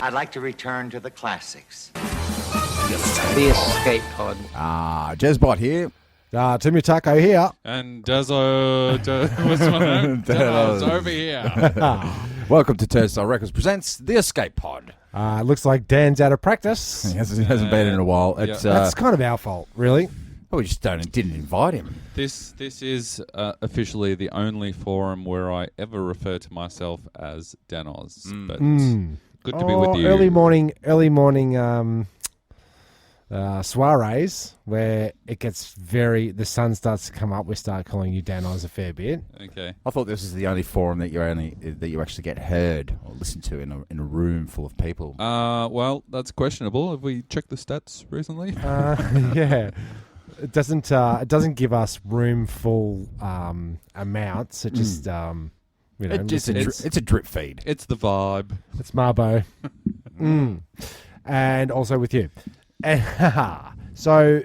I'd like to return to the classics. The Escape Pod. Jezbot here. Timmy Taco here. And Danoz, what's my name? Danoz over here. Welcome to Turnstile Records presents The Escape Pod. Looks like Dan's out of practice. He hasn't been in a while. Yeah. It's That's kind of our fault, really. we just didn't invite him. This is officially the only forum where I ever refer to myself as Danoz. But good to be with you. Early morning soirees where it gets the sun starts to come up. We start calling you Danoz a fair bit. Okay. I thought this is the only forum that you actually get heard or listened to in a room full of people. Well, that's questionable. Have we checked the stats recently? Yeah. It doesn't give us room full amounts. It just It's a drip feed. It's the vibe. it's Marbo. And also with you. And, so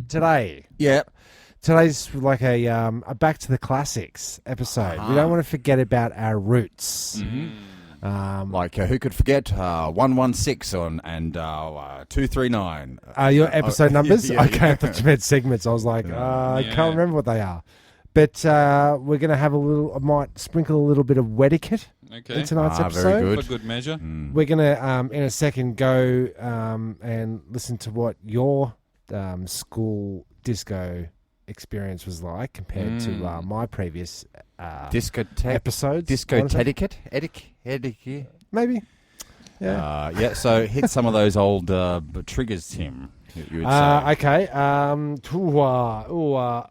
today's like a back to the classics episode. We don't want to forget about our roots. Who could forget 116 and 239? Your episode numbers? Yeah, okay, I thought you meant segments. I was like, I can't remember what they are. But we're going to have I might sprinkle a little bit of etiquette in tonight's episode. Very good. For good measure. We're going to, in a second, go and listen to what your school disco experience was like compared to my previous episodes. Disco etiquette? Etiquette? Maybe. Yeah. So hit some of those old triggers, Tim. You would say. Okay.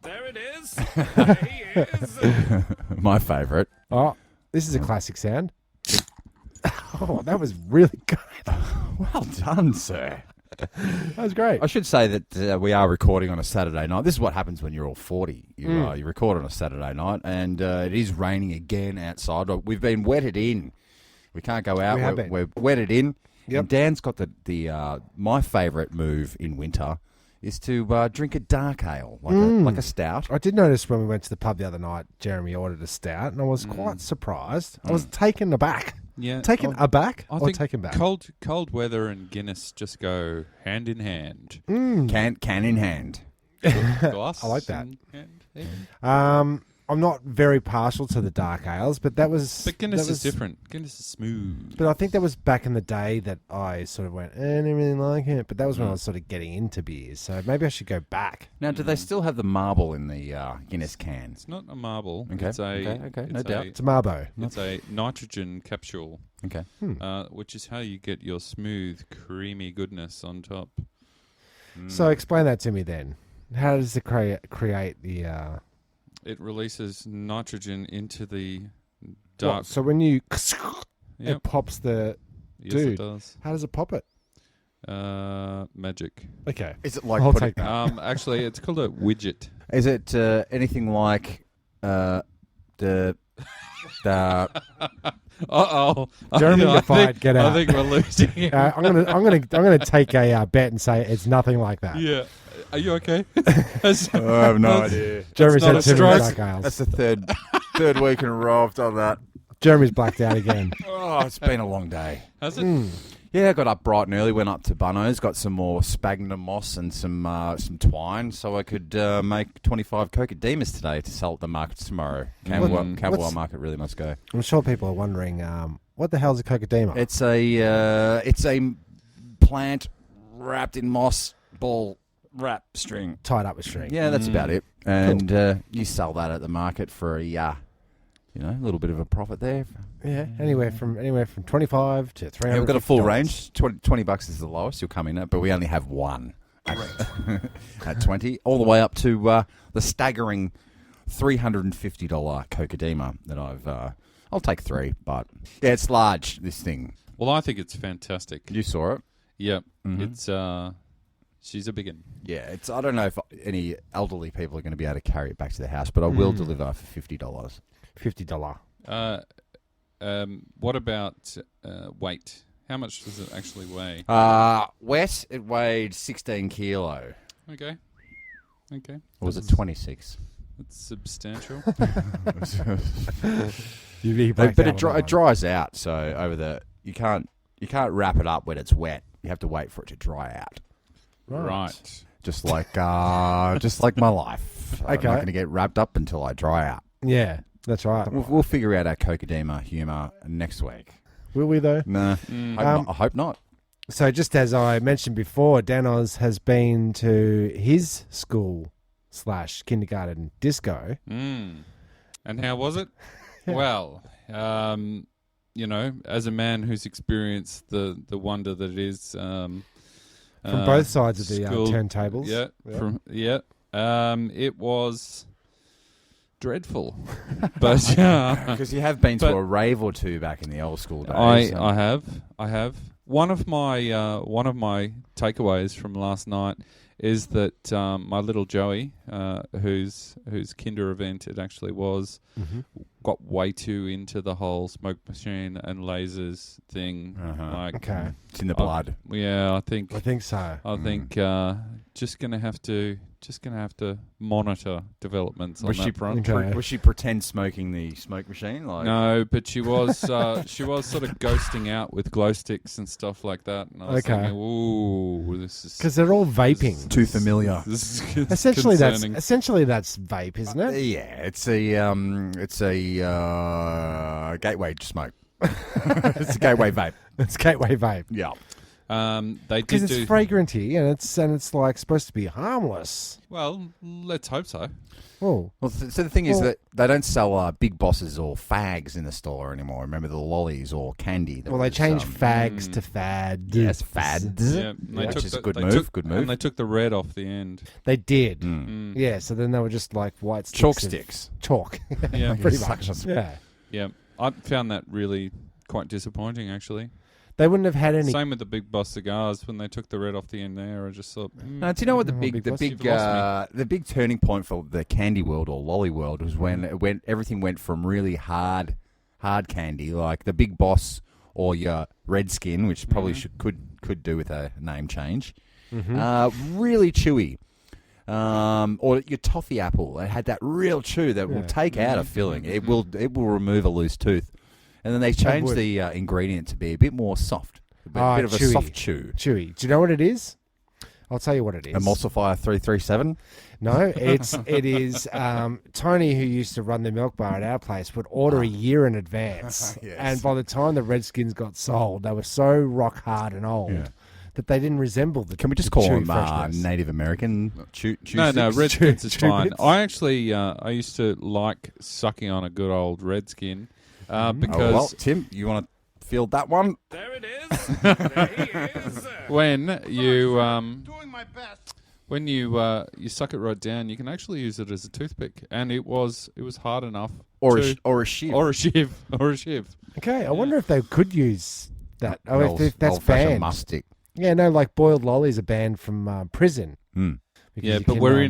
There it is. There he is. My favourite. Oh, this is a classic sound. Oh, that was really good. Well done, sir. That was great. I should say that we are recording on a Saturday night. This is what happens when you're all 40. You record on a Saturday night, and it is raining again outside. We've been wetted in. We can't go out. We're wetted in. Yep. And Dan's got the my favourite move in winter is to drink a dark ale, like a stout. I did notice when we went to the pub the other night, Jeremy ordered a stout, and I was quite surprised. I was taken aback. Yeah. Taken aback I or think taken back? Cold weather and Guinness just go hand in hand. Can in hand. Glass I like that. in hand. I'm not very partial to the dark ales, but that was... But Guinness is different. Guinness is smooth. But I think that was back in the day that I sort of went, I didn't really like it. But that was when I was sort of getting into beers. So maybe I should go back. Now, do they still have the marble in the Guinness can? It's not a marble. Okay. It's a, No doubt. It's a Marbo. It's a nitrogen capsule, Okay. which is how you get your smooth, creamy goodness on top. So explain that to me then. How does it create the... It releases nitrogen into the dark. What? So when you... Yep. It pops the... Yes, Dude. it does. How does it pop it? Magic. Okay. Is it like I'll take that. Actually, it's called a widget. Is it anything like the Uh-oh. Jeremy, you're fired. Get out. I think we're losing him. I'm gonna take a bet and say it's nothing like that. Yeah. Are you okay? I have no idea. Jeremy not said a too many stroke. dark ales. That's the third week in a row I've done that. Jeremy's blacked out again. Oh, it's been a long day. Has it? Yeah, I got up bright and early, went up to Bunno's, got some more sphagnum moss and some twine, so I could make 25 cocodemas today to sell at the markets tomorrow. Camberwell Market really must go. I'm sure people are wondering, what the hell is a cocodema? It's a plant wrapped in moss ball wrap string. Tied up with string. Yeah, that's about it. And you sell that at the market for a little bit of a profit there. Yeah, anywhere from 25 to 300. Yeah, we've got a full range. $20 is the lowest you'll come in at, but we only have one at 20, all the way up to the staggering $350 cocodema that I'll take 3, but yeah, it's large, this thing. Well, I think it's fantastic. You saw it? Yep. Mm-hmm. It's she's a big one. Yeah, I don't know if any elderly people are going to be able to carry it back to the house, but I will deliver for $50. $50. What about weight? How much does it actually weigh? Wet, it weighed 16 kilo. Okay. Or was it 26? It's substantial. But it dries out, so you can't wrap it up when it's wet. You have to wait for it to dry out. Right. Just like my life. I'm Okay. not going to get wrapped up until I dry out. Yeah, that's right. We'll figure out our Cocodema humour next week. Will we, though? Nah, I hope not. So just as I mentioned before, Danoz has been to his school / kindergarten disco. And how was it? Well, as a man who's experienced the wonder that it is From both sides of the school- turntables. it was dreadful, but Because you have been to a rave or two back in the old school days. I have. One of my takeaways from last night is that my little Joey, whose kinder event it actually was, got way too into the whole smoke machine and lasers thing. Okay. It's in the blood. I think so. I think just gonna have to monitor developments on that front. Okay. Was she pretend smoking the smoke machine? Like No, but she was sort of ghosting out with glow sticks and stuff like that. And I was Okay. thinking, ooh, this is Because they're all vaping. too familiar. This is Essentially, concerning. that's vape, isn't it? Yeah, it's a gateway smoke. It's a gateway vape. It's gateway vape. Yeah. They Because did it's do fragranty and it's like supposed to be harmless. well. Let's hope so. Oh, Well, so the thing is that they don't sell big bosses or fags in the store anymore. Remember the lollies or candy? well, they changed fags to fads. Yes, fads. Yeah, and they Which took is the- a good they move. took- Good And move. they took the red off the end. They did. Mm. Yeah, so then they were just like white sticks. Chalk of sticks. Chalk. Yeah, Pretty Such much. a- Yeah. yeah. I found that really quite disappointing, actually. They wouldn't have had any. Same with the Big Boss cigars when they took the red off the end there. I just thought, No, do you know what the Oh, big big boss, you've lost the big turning point for the candy world or lolly world was when everything went from really hard candy like the Big Boss or your Redskin, which probably could do with a name change. Really chewy. Or your toffee apple. It had that real chew that will take out a filling. It will remove a loose tooth. And then they changed would. the ingredient to be a bit more soft. A bit of chewy. a soft chew. Chewy. Do you know what it is? I'll tell you what it is. Emulsifier 337. No, it is Tony, who used to run the milk bar at our place, would order a year in advance. Yes. And by the time the Redskins got sold, they were so rock hard and old that they didn't resemble the Can we just the call chewy them freshness. Native American chew no, sticks? Redskins is Chew fine. bits. I actually I used to like sucking on a good old Redskin Oh, because well, Tim, you want to field that one? There it is. There he is. when you Doing my best. when you suck it right down, you can actually use it as a toothpick, and it was hard enough. Or to, a shiv. or a shiv or a shiv. Okay, I wonder if they could use that. Oh, Old- if that's old-fashioned banned. Mustic. Yeah, no, like boiled lollies are banned from prison. Mm. Because Yeah, you but can, we're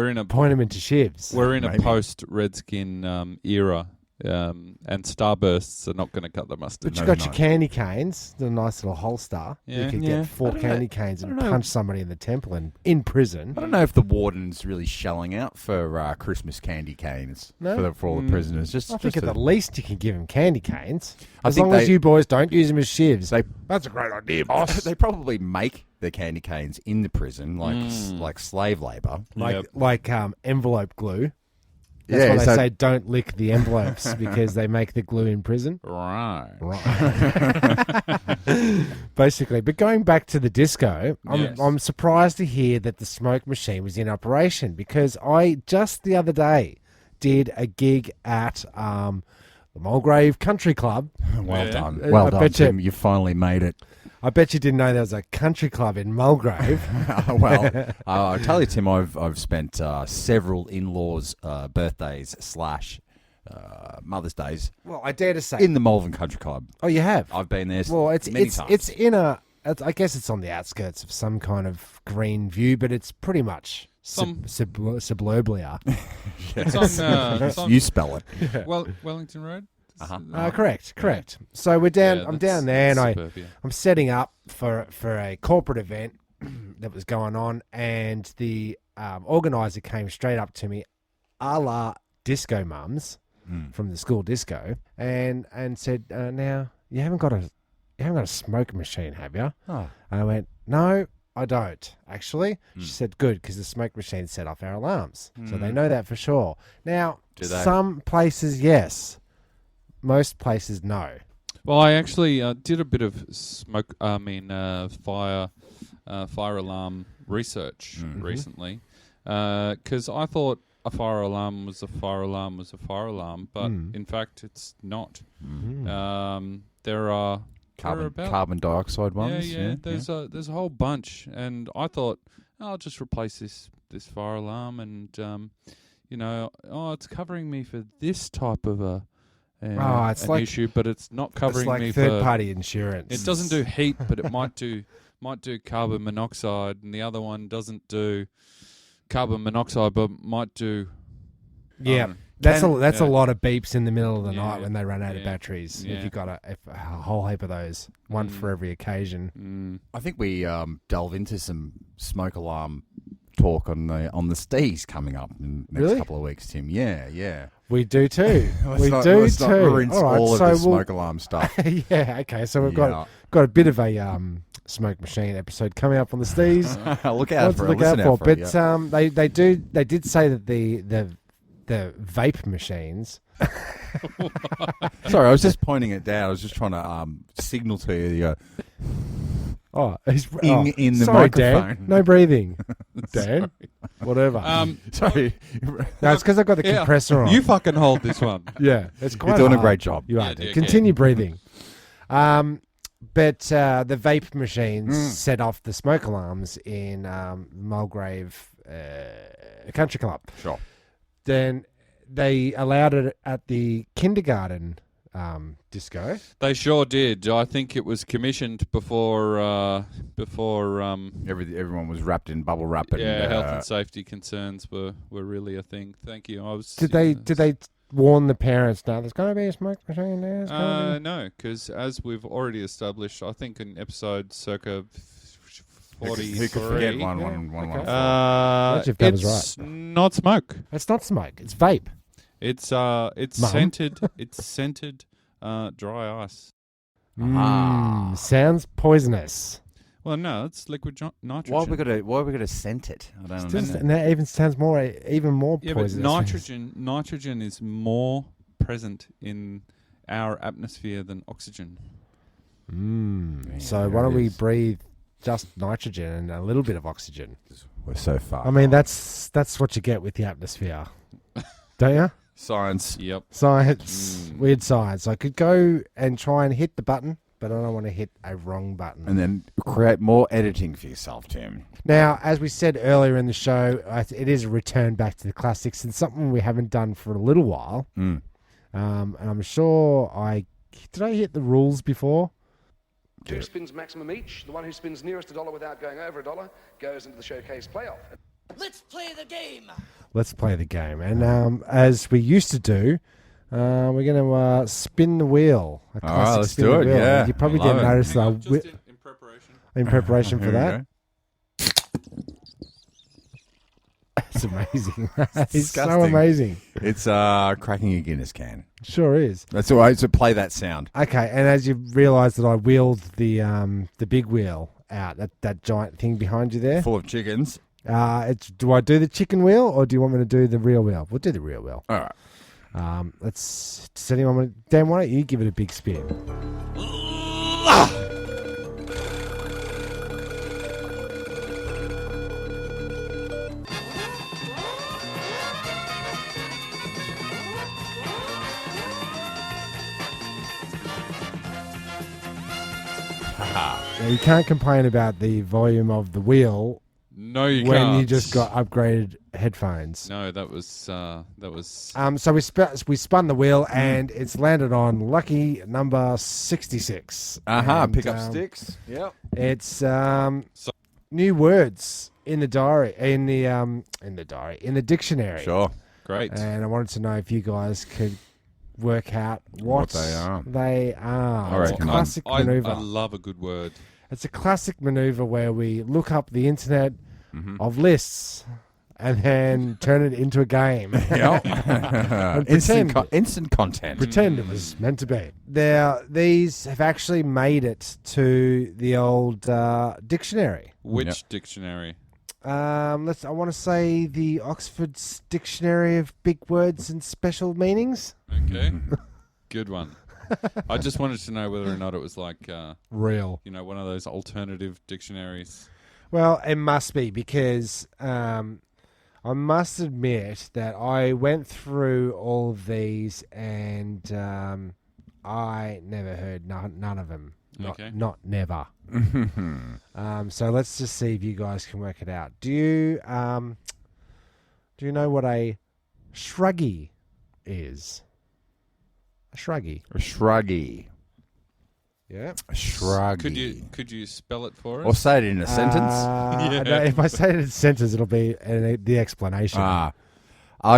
in a point them into shivs. we're in a Maybe. post Redskin era, and Starbursts are not going to cut the mustard. But you No, got no. your candy canes, the nice little holster. Yeah. You could Yeah. get 4 I don't know. candy canes I and don't know. punch somebody in the temple and in prison. I don't know if the warden's really shelling out for Christmas candy canes No? for all the prisoners. I think at the least you can give them candy canes. I As think long as they- you boys don't use them as shivs. They- That's a great idea, boss. they probably make the candy canes in the prison, like slave labor. like envelope glue. That's Yeah, why they so- say don't lick the envelopes because they make the glue in prison. Right. Basically. But going back to the disco, Yes. I'm surprised to hear that the smoke machine was in operation because I just the other day did a gig at the Mulgrave Country Club. Well Yeah. done. I Well done, bet you- Tim. You finally made it. I bet you didn't know there was a country club in Mulgrave. Well, I'll tell you, Tim, I've spent several in-laws' birthdays / Mother's Days Well, I dare to say. in the Malvern Country Club. Oh, you have? I've been there Well, it's many times. it's in a. I guess it's on the outskirts of some kind of green view, but it's pretty much suburbia. It's on You spell it. Wellington Road. Correct. So we're down. Yeah, I'm that's- down there, and that's suburbia. I'm setting up for a corporate event that was going on, and the organizer came straight up to me, a la Disco Mums from the school disco, and said, "Now you haven't got a you haven't got a smoke machine, have you? Oh. And I went, no, I don't, actually. She said, good, because the smoke machine set off our alarms. So they know that for sure. Now, Do they? some places, yes. Most places, no. Well, I actually did a bit of fire alarm research recently, because I thought a fire alarm was a fire alarm was a fire alarm, but in fact it's not. There are Carbon dioxide ones. Yeah. There's a whole bunch, and I thought I'll just replace this fire alarm, and it's covering me for this type of it's an like issue, but it's not covering it's like me third for party insurance. It doesn't do heat, but it might do carbon monoxide, and the other one doesn't do carbon monoxide, but might do. Yeah, that's a lot of beeps in the middle of the night when they run out of batteries. Yeah. If you've got a whole heap of those, one for every occasion. I think we delve into some smoke alarm talk on the Stees coming up in the next couple of weeks, Tim. Yeah. We do too. Let's not rinse all of the we'll smoke alarm stuff. Yeah, okay. So we've got a bit of a smoke machine episode coming up on the Stees. Look out for it. But they did say that the vape machines. Sorry, I was just pointing it down. I was just trying to signal to you. In the sorry, microphone. Dan. No breathing, Dan. Whatever. Sorry. No, it's because I've got the compressor on. You fucking hold this one. Yeah, it's quite You're doing hard. a great job. You are. Yeah, Continue breathing. But the vape machines set off the smoke alarms in Mulgrave Country Club. Sure. Then they allowed it at the kindergarten disco. They sure did. I think it was commissioned before Everyone was wrapped in bubble wrap. And, health and safety concerns were really a thing. Thank you. Did they warn the parents? Now there's going to be a smoke machine there. No, because as we've already established, I think in episode circa 43. Who could forget one? It's not smoke. It's not smoke. It's vape. It's scented. It's scented dry ice. Sounds poisonous. Well, no, it's liquid nitrogen. Why are we gonna scent it? I don't know. And that even sounds even more Yeah, poisonous. but nitrogen is more present in our atmosphere than oxygen. So why don't we breathe just nitrogen and a little bit of oxygen? We're so far. I mean, that's what you get with the atmosphere, don't you? Science. Yep. Science, weird science. I could go and try and hit the button, but I don't want to hit a wrong button. And then create more editing for yourself, Tim. Now, as we said earlier in the show, it is a return back to the classics and something we haven't done for a little while. And I'm sure did I hit the rules before? 2 spins maximum each. The one who spins nearest $1 without going over $1 goes into the showcase playoff. Let's play the game. Let's play the game. And as we used to do, we're going to spin the wheel. A classic let's spin do the it, wheel. yeah. And you probably I love didn't it. notice that. Just in preparation. In preparation for Here we that. go. It's amazing. It's so disgusting. amazing. It's cracking a Guinness can. Sure is. That's all right. So play that sound. Okay, and as you realise that I wheeled the big wheel out, that giant thing behind you there. Full of chickens. Do I do the chicken wheel or do you want me to do the real wheel? We'll do the real wheel. All right. Does anyone want to, Dan, why don't you give it a big spin? Now, you can't complain about the volume of the wheel No, you when can't. you just got upgraded headphones. No, that was. So we spun the wheel and it's landed on lucky number 66. And, Pick up sticks. Yep. It's new words in the diary in the dictionary. Sure. great. And I wanted to know if you guys could work out what they are. They are. I It's a reckon. classic maneuver. I love a good word. It's a classic maneuver where we look up the internet of lists and then turn it into a game. Yeah. pretend- Instant content. Pretend it was meant to be. These have actually made it to the old dictionary. Which dictionary? I want to say the Oxford's Dictionary of Big Words and Special Meanings. Okay. Good one. I just wanted to know whether or not it was like Real. one of those alternative dictionaries. Well, it must be because I must admit that I went through all of these and I never heard none of them. Not never. So let's just see if you guys can work it out. Do you know what a shruggy is? A shruggy. A shruggy. Yeah. A shruggy. Could you spell it for us? Or say it in a sentence. No, if I say it in a sentence, it'll be the explanation. I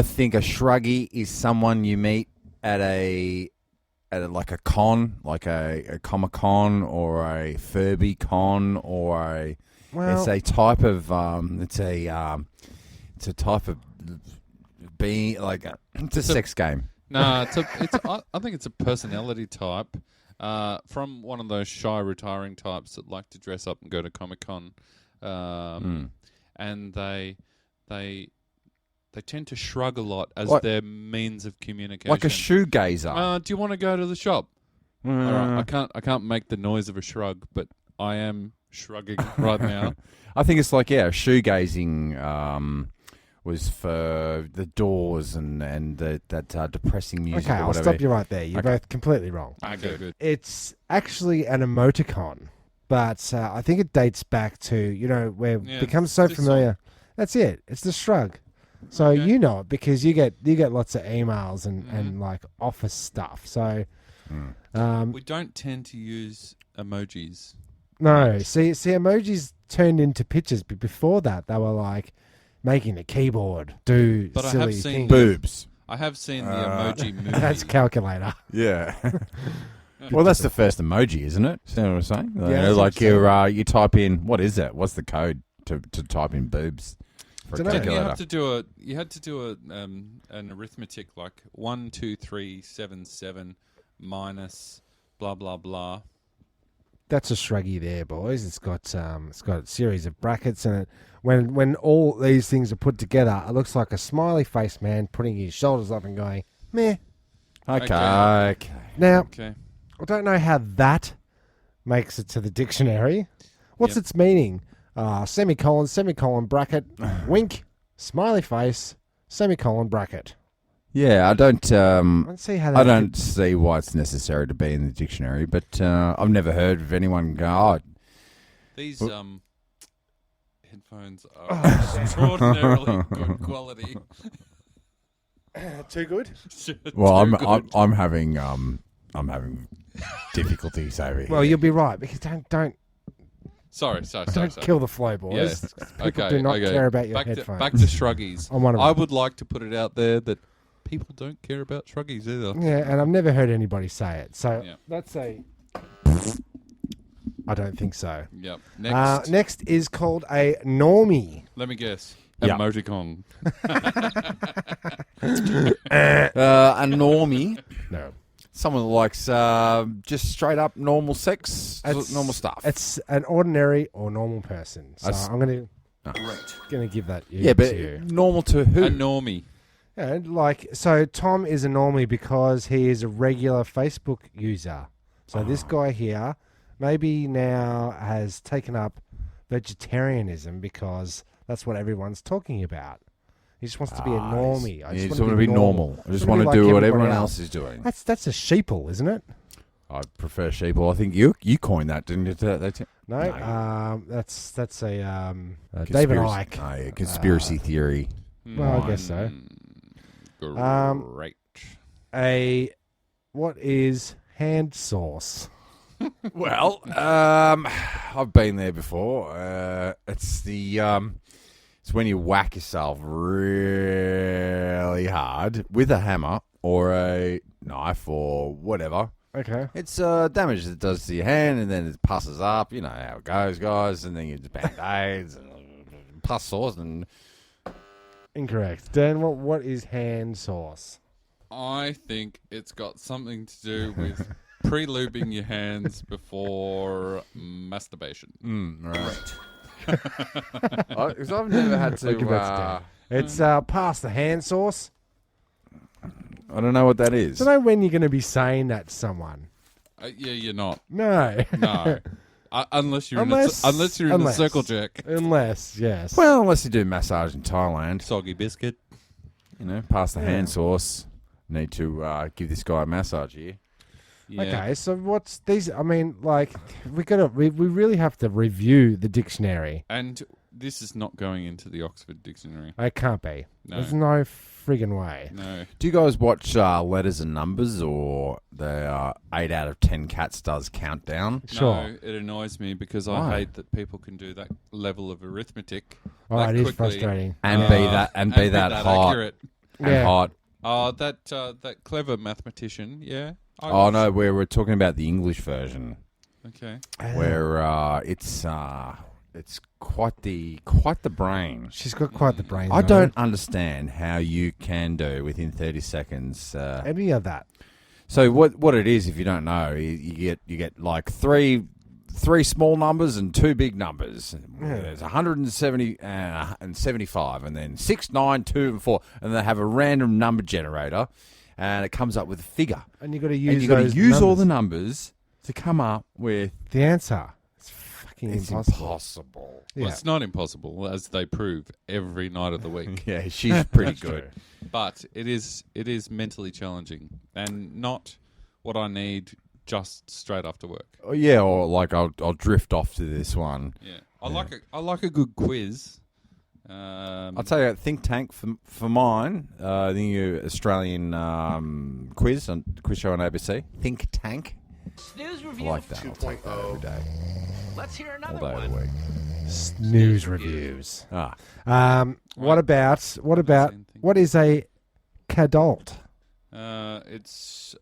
think a shruggy is someone you meet at like a con, like a Comic Con or a Furby Con or it's a type of being like it's a sex game. No, I think it's a personality type from one of those shy retiring types that like to dress up and go to Comic Con, and they tend to shrug a lot as their means of communication. Like a shoegazer. Do you want to go to the shop? All right, I can't make the noise of a shrug, but I am shrugging right now. I think it's like shoegazing was for the Doors and that depressing music. Okay, or I'll whatever. stop you right there. You're both completely wrong. Okay, good. It's actually an emoticon, but I think it dates back to we've become so familiar. That's it. It's the shrug. So you know it because you get lots of emails and like office stuff. So we don't tend to use emojis. No, see, emojis turned into pictures, but before that they were like making the keyboard do But silly I have seen things. Boobs. I have seen the emoji movie. That's calculator. Yeah. Well, that's the first emoji, isn't it? See what I'm saying? Yeah, like you type in, what is that? What's the code to type in boobs? For a Dunno. Didn't calculator? you had to do an arithmetic like 1, 2, 3, 7, 7 minus blah blah blah. That's a shruggy there, boys. It's got a series of brackets, and when all these things are put together, it looks like a smiley face man putting his shoulders up and going, meh. Okay. Now, Okay. I don't know how that makes it to the dictionary. What's its meaning? Semicolon, bracket, wink, smiley face, semicolon, bracket. Yeah, I don't see how that I don't see why it's necessary to be in the dictionary, but I've never heard of anyone go, These headphones are extraordinarily good quality. Too good? well, I'm having difficulties over here. Well, you'll be right because don't Sorry. kill the flow, boys. Yes. People do not care about your headphones. Back to shruggies. I'm one of them. I would like to put it out there that people don't care about shruggies either. Yeah, and I've never heard anybody say it. So Yeah. let's say I don't think so. Yep. Next, Next is called a normie. let me guess. Yep. Emoticon. A normie, No. someone that likes just straight up normal sex, normal stuff. It's an ordinary or normal person. So That's- I'm gonna give that yeah, but to you. normal to who? A normie. Yeah, so Tom is a normie because he is a regular Facebook user. So this guy here maybe now has taken up vegetarianism because that's what everyone's talking about. He just wants to be a normie. You just want to be normal. I just want to do what everyone else is doing. That's a sheeple, isn't it? I prefer sheeple. I think you coined that, didn't you? No. That's a David Icke. Oh, yeah, conspiracy theory. Well, I guess so. Great. What is hand sauce? Well, I've been there before. It's it's when you whack yourself really hard with a hammer or a knife or whatever. Okay. It's damage that it does to your hand, and then it passes up. You know how it goes, guys. And then you just band-aids and pus sauce and Incorrect. Dan, what is hand sauce? I think it's got something to do with pre-lubing your hands before masturbation. Right. Because I've never had I'll give that to Dan. It's past the hand sauce. I don't know what that is. I don't know when you're going to be saying that to someone. Yeah, you're not. No. No. Unless you're in the circle jerk. Unless, yes. Well, unless you do massage in Thailand. Soggy biscuit. You know, pass the hand sauce. Need to give this guy a massage here. Yeah. Okay, so what's these? I mean, like, we really have to review the dictionary. And this is not going into the Oxford Dictionary. It can't be. No. There's no friggin' way. No. Do you guys watch Letters and Numbers or the 8 out of 10 Cats Does Countdown? Sure. No, it annoys me because I Why? hate that people can do that level of arithmetic. Oh, that it is quickly frustrating. And be that hot accurate. and Yeah. hot. That clever mathematician, yeah. No, we're talking about the English version, Okay. where it's quite the brain. She's got quite the brain. I though. don't understand how you can do within 30 seconds. Any of that. So what it is, if you don't know, you get like three small numbers and 2 big numbers. There's 170 and 75, and then 6, 9, 2, and 4, and they have a random number generator, and it comes up with a figure. And you've got to And use you've got to those use all numbers. the numbers to come up with. The answer. It's fucking It's impossible. impossible. Yeah. Well, it's not impossible, as they prove every night of the week. Yeah, she's pretty That's good. true. But it is mentally challenging and not what I need just straight after work. Oh, yeah, or like I'll drift off to this one. Yeah, I like a good quiz. I'll tell you, think tank for mine. The Australian quiz show on ABC. Think tank. Snooze I review. like that. I'll take that every day, Let's hear all another day of the one. week. News reviews. Ah, What about Same thing. what is a cadult? It's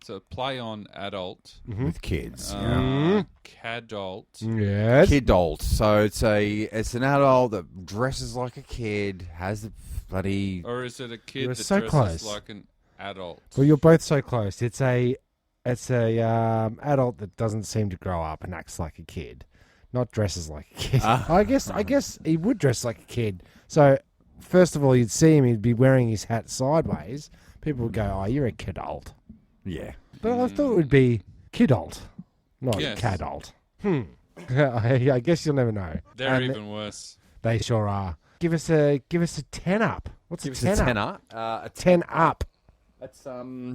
a play on adult. with kids. Cadult. Yes. Kidult. So it's an adult that dresses like a kid, has the bloody. Or is it a kid You're that so dresses close. like an adult? Well, you're both so close. It's a adult that doesn't seem to grow up and acts like a kid, not dresses like a kid. I guess he would dress like a kid. So first of all, you'd see him. He'd be wearing his hat sideways. People would go, "Oh, you're a kidult." Yeah. But I thought it would be kidult, not Yes. cadult. I guess you'll never know. They're And even worse. They sure are. Give us a 10 up. What's Give a us 10 a up? tenner. 10 up. That's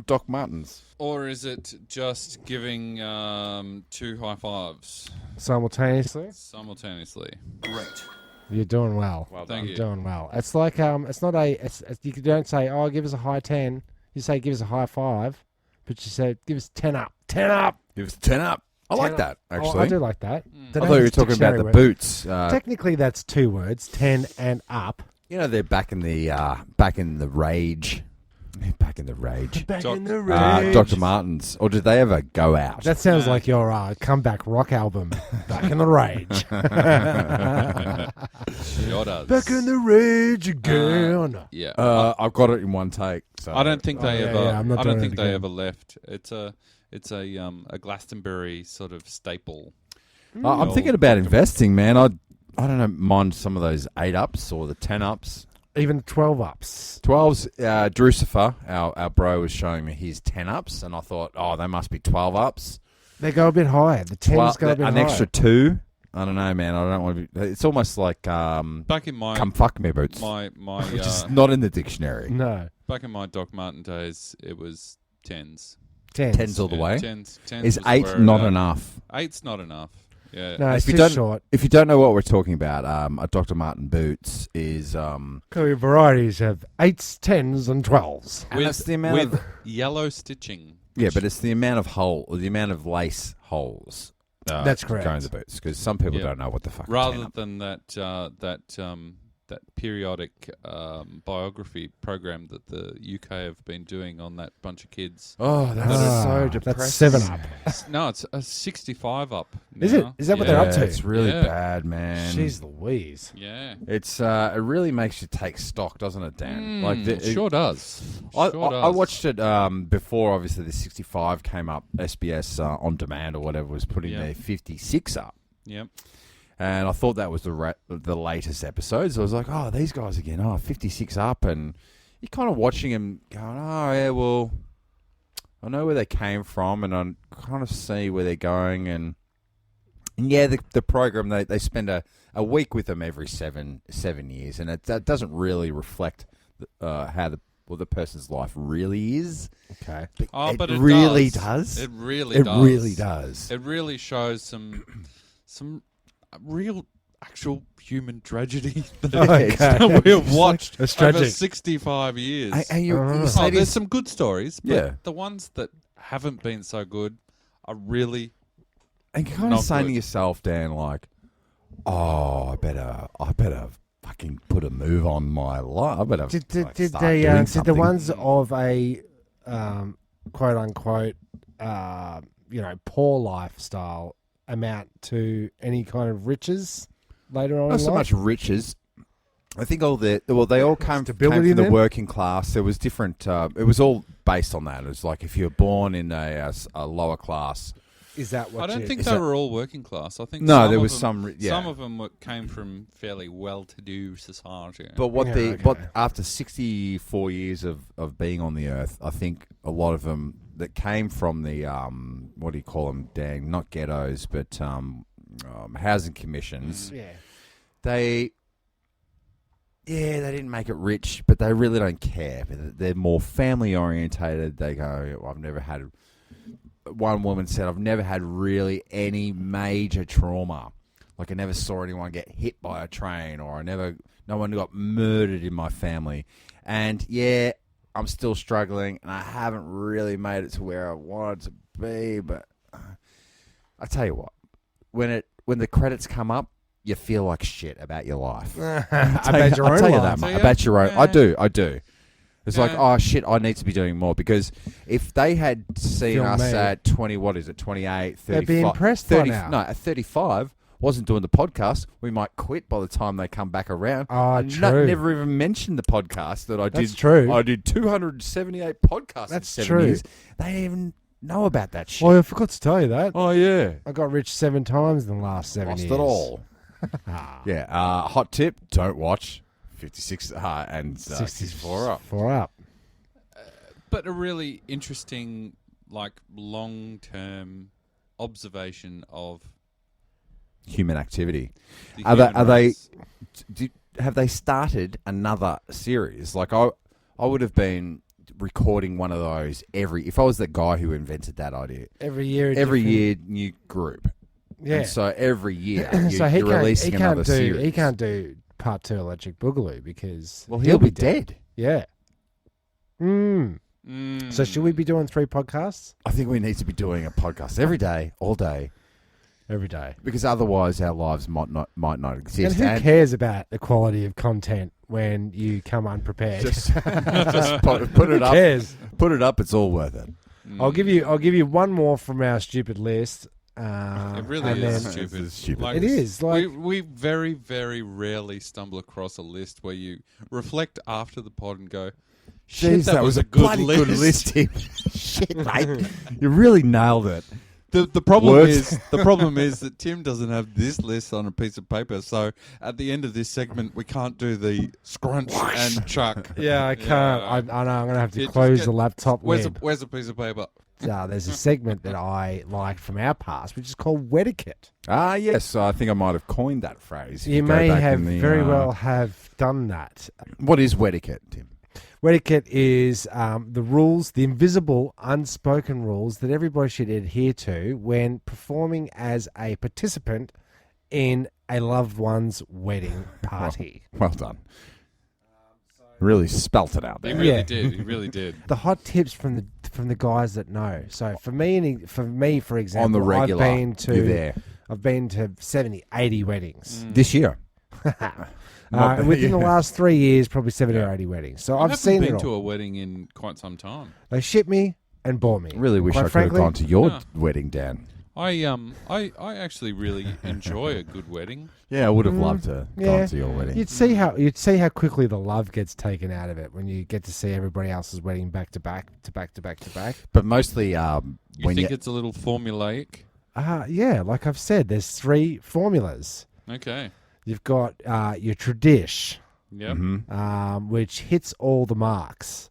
Doc Martens. Or is it just giving 2 high fives Simultaneously. simultaneously? You're doing well. Well done. You're doing well. It's like it's not you don't say, "Oh, give us a high 10." You say, "Give us a high 5," but you say, "Give us 10 up." 10 up. Give us a 10 up. I like 10 that, up. actually. Oh, I do like that. I thought you were talking about the boots. Technically, that's 2 words: 10 and up. You know, they're back in the rage. Back in the rage. Back Doc- in the rage. Dr. Martens. Or did they ever go out? That sounds like your comeback rock album. Back in the rage. Sure does. Back in the rage again. Yeah. I've got it in one take. So. I don't think they yeah, ever. yeah, I'm not I don't doing think it they again. ever left. It's a Glastonbury sort of staple. I'm thinking about investing, man. I don't know, mind some of those 8 ups or the 10 ups. Even 12 ups. 12s, Drucifer, our bro, was showing me his 10 ups, and I thought, oh, they must be 12 ups. They go a bit higher. The 10s go a bit an higher. extra 2. I don't know, man. I don't want to be. It's almost like Back in my come fuck me boots, my which is not in the dictionary. No. back in my Doc Martin days, it was 10s. 10s. 10s all the Yeah, way. 10s Is was 8 where not it, enough? 8's not enough. Yeah. No, it's If you too don't- short. If you don't know what we're talking about, a Dr. Martin boots is Could varieties of 8s, 10s, and 12s. and that's the amount with of yellow stitching. yeah, but it's the amount of hole or the amount of lace holes. That's correct. Go in the boots because some people Yeah. don't know what the fuck. Rather than that periodic biography program that the UK have been doing on that bunch of kids. Oh, that's so depressing. That's 7 Up. No, it's a 65 up. Is it? now. Is that what they're up to? It's really Yeah. bad, man. Jeez Louise. Yeah. It's it really makes you take stock, doesn't it, Dan? It sure does. I does. watched it before, obviously, the 65 came up. SBS On Demand or whatever was putting their 56 up. Yep. And I thought that was the latest episode. So I was like, oh, these guys again. Oh, 56 up. And you're kind of watching them going, oh, yeah, well, I know where they came from and I kind of see where they're going. And yeah, the program, they spend a week with them every 7 years. And that doesn't really reflect how the person's life really is. Okay. But it really does. It really It does. really does. It really shows some real actual human tragedy that we have watched It's over tragic. 65 years. And you say there's this, some good stories, but Yeah. the ones that haven't been so good are really and you're kind not of saying to good. yourself, Dan, like, oh, I better fucking put a move on my life. I better Did start the doing did the something. ones of a quote unquote poor lifestyle amount to any kind of riches later on? Not in so life? much riches. I think they all came from Stability the then? working class. There was different. It was all based on that. It was like if you're born in a lower class. Is that what I don't think is they that- were all working class. I think No, some there of was them, some. Yeah. Some of them came from fairly well-to-do society. But what Yeah, what okay. after 64 years of being on the earth, I think a lot of them that came from the what do you call them, Dan? Not ghettos, but housing commissions. Yeah. They didn't make it rich, but they really don't care. They're more family orientated. They go, I've never had. One woman said, I've never had really any major trauma. Like I never saw anyone get hit by a train, or no one got murdered in my family. And yeah, I'm still struggling, and I haven't really made it to where I wanted to be. But I tell you what, when the credits come up, you feel like shit about your life. About your I'll own tell you life. that, Do mate. you? About your own. Yeah. I do. It's like, Yeah. oh shit, I need to be doing more, because if they had seen Feel us me. at 28, 35, They'd be impressed by 30, now. No, at 35, wasn't doing the podcast, we might quit by the time they come back around. Oh, true. Never even mentioned the podcast that I did. That's true. I did 278 podcasts That's in 7 true. years. They didn't even know about that shit. Well, I forgot to tell you that. Oh yeah. I got rich 7 times in the last 7 Lost years. it all. Yeah. Hot tip: don't watch 56 and 64 up. 4 up. But a really interesting, like, long-term observation of Human activity. the Are they- human are they- race. Have they started another series? Like I would have been recording one of those if I was the guy who invented that idea. Every year. a Every different- year, new group. Yeah. And so every year, So you're releasing another series. He can't do part 2 Electric Boogaloo because Well, he'll be dead. Yeah. So should we be doing 3 podcasts I think we need to be doing a podcast every day, all day, every day? because otherwise our lives might not exist. And who cares about the quality of content when you come unprepared? Just put it Who up. cares? Put it up. It's all worth it. I'll give you one more from our stupid list. It really and is then- stupid. It's stupid. Like, It is, like- we very, very rarely stumble across a list where you reflect after the pod and go, "Shit, Jeez, that was a good bloody list." good list, Tim. Shit, mate. You really nailed it. The problem Words. is that Tim doesn't have this list on a piece of paper. So at the end of this segment, we can't do the scrunch and chuck. Yeah, I can't. I know I'm going to have to Yeah, just close get- the laptop Where's lid. a piece of paper? There's a segment that I like from our past, which is called Wetiquette. Ah, yes. I think I might have coined that phrase. If You go may back have in the, very well have done that. What is wetiquette, Tim? Wetiquette is the rules, the invisible, unspoken rules that everybody should adhere to when performing as a participant in a loved one's wedding party. Well done. Really spelt it out He there. really Yeah. did. He really did. The hot tips from the guys that know. So for me, for example, On the regular, I've been you're there. to 70, 80 weddings. This year. Within the last 3 years, probably 70 or 80 weddings. So I I've haven't seen been it to all. a wedding in quite some time. They ship me and bore me. Really wish Quite I could frankly, have gone to your No. wedding, Dan. I actually really enjoy a good wedding. Yeah, I would have loved to yeah. gone to your wedding. You'd see how quickly the love gets taken out of it when you get to see everybody else's wedding back to back to back to back to back. But mostly You when think you it's a little formulaic? Yeah, like I've said, there's 3 formulas. Okay. You've got your tradish, Yep. which hits all the marks.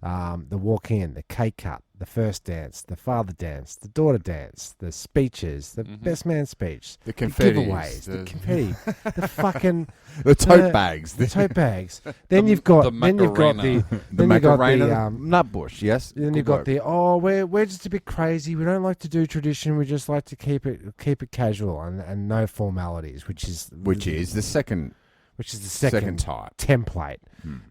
The walk in, the cake cut, the first dance, the father dance, the daughter dance, the speeches, the best man speech, The confettis, giveaways, the confetti, the fucking the tote bags, the tote bags. Then you've got the then you've got Macarena. the then you've got Macarena, the nutbush. Yes, then good you've got work. the we're just a bit crazy. We don't like to do tradition. We just like to keep it casual and no formalities, which is the second the second type. template.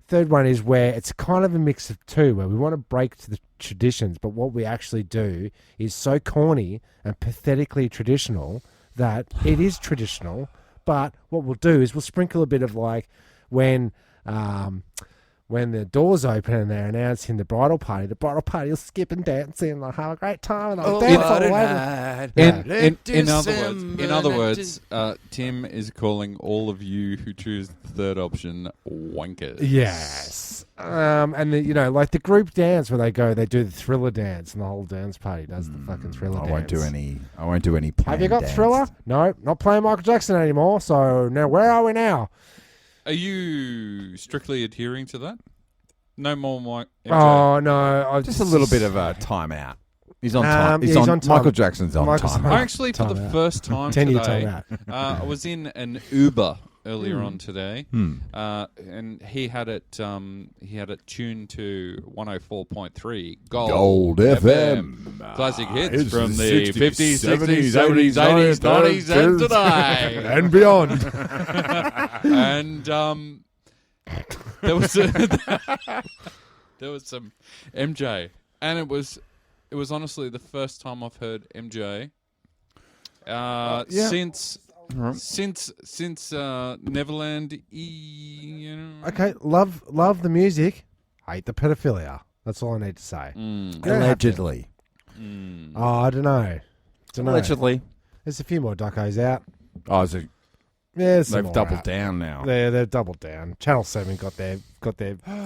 Third one is where it's kind of a mix of two, where we want to break to the traditions, but what we actually do is so corny and pathetically traditional that it is traditional. But what we'll do is we'll sprinkle a bit of like when the doors open and they're announcing the bridal party will skip and dance and they'll have a great time and they'll dance all over. In other words, Tim is calling all of you who choose the third option wankers. Yes. And like the group dance where they do the Thriller dance and the whole dance party does the fucking Thriller dance. I won't do any planned Have you got dance. Thriller? No, not playing Michael Jackson anymore. So now where are we now? Are you strictly adhering to that? No more MJ? Oh no, Just a little bit of a timeout. He's on time. he's on time. Michael Jackson's on Michael's time. on- I actually, for the Time out. first time 10-year today, timeout. I was in an Uber earlier on today, and he had it tuned to 104.3 Gold FM. Classic hits It's from the the 60s, 50s, 60s, 70s, 80s, 90s, and today. and beyond. And there was some MJ, and it was honestly the first time I've heard MJ since Neverland. Okay, love the music, hate the pedophilia. That's all I need to say. Allegedly. Oh, I don't know. Allegedly. There's a few more docos out. Oh, so Yeah, there's some they've more doubled out. down now. They've doubled down. Channel 7 got their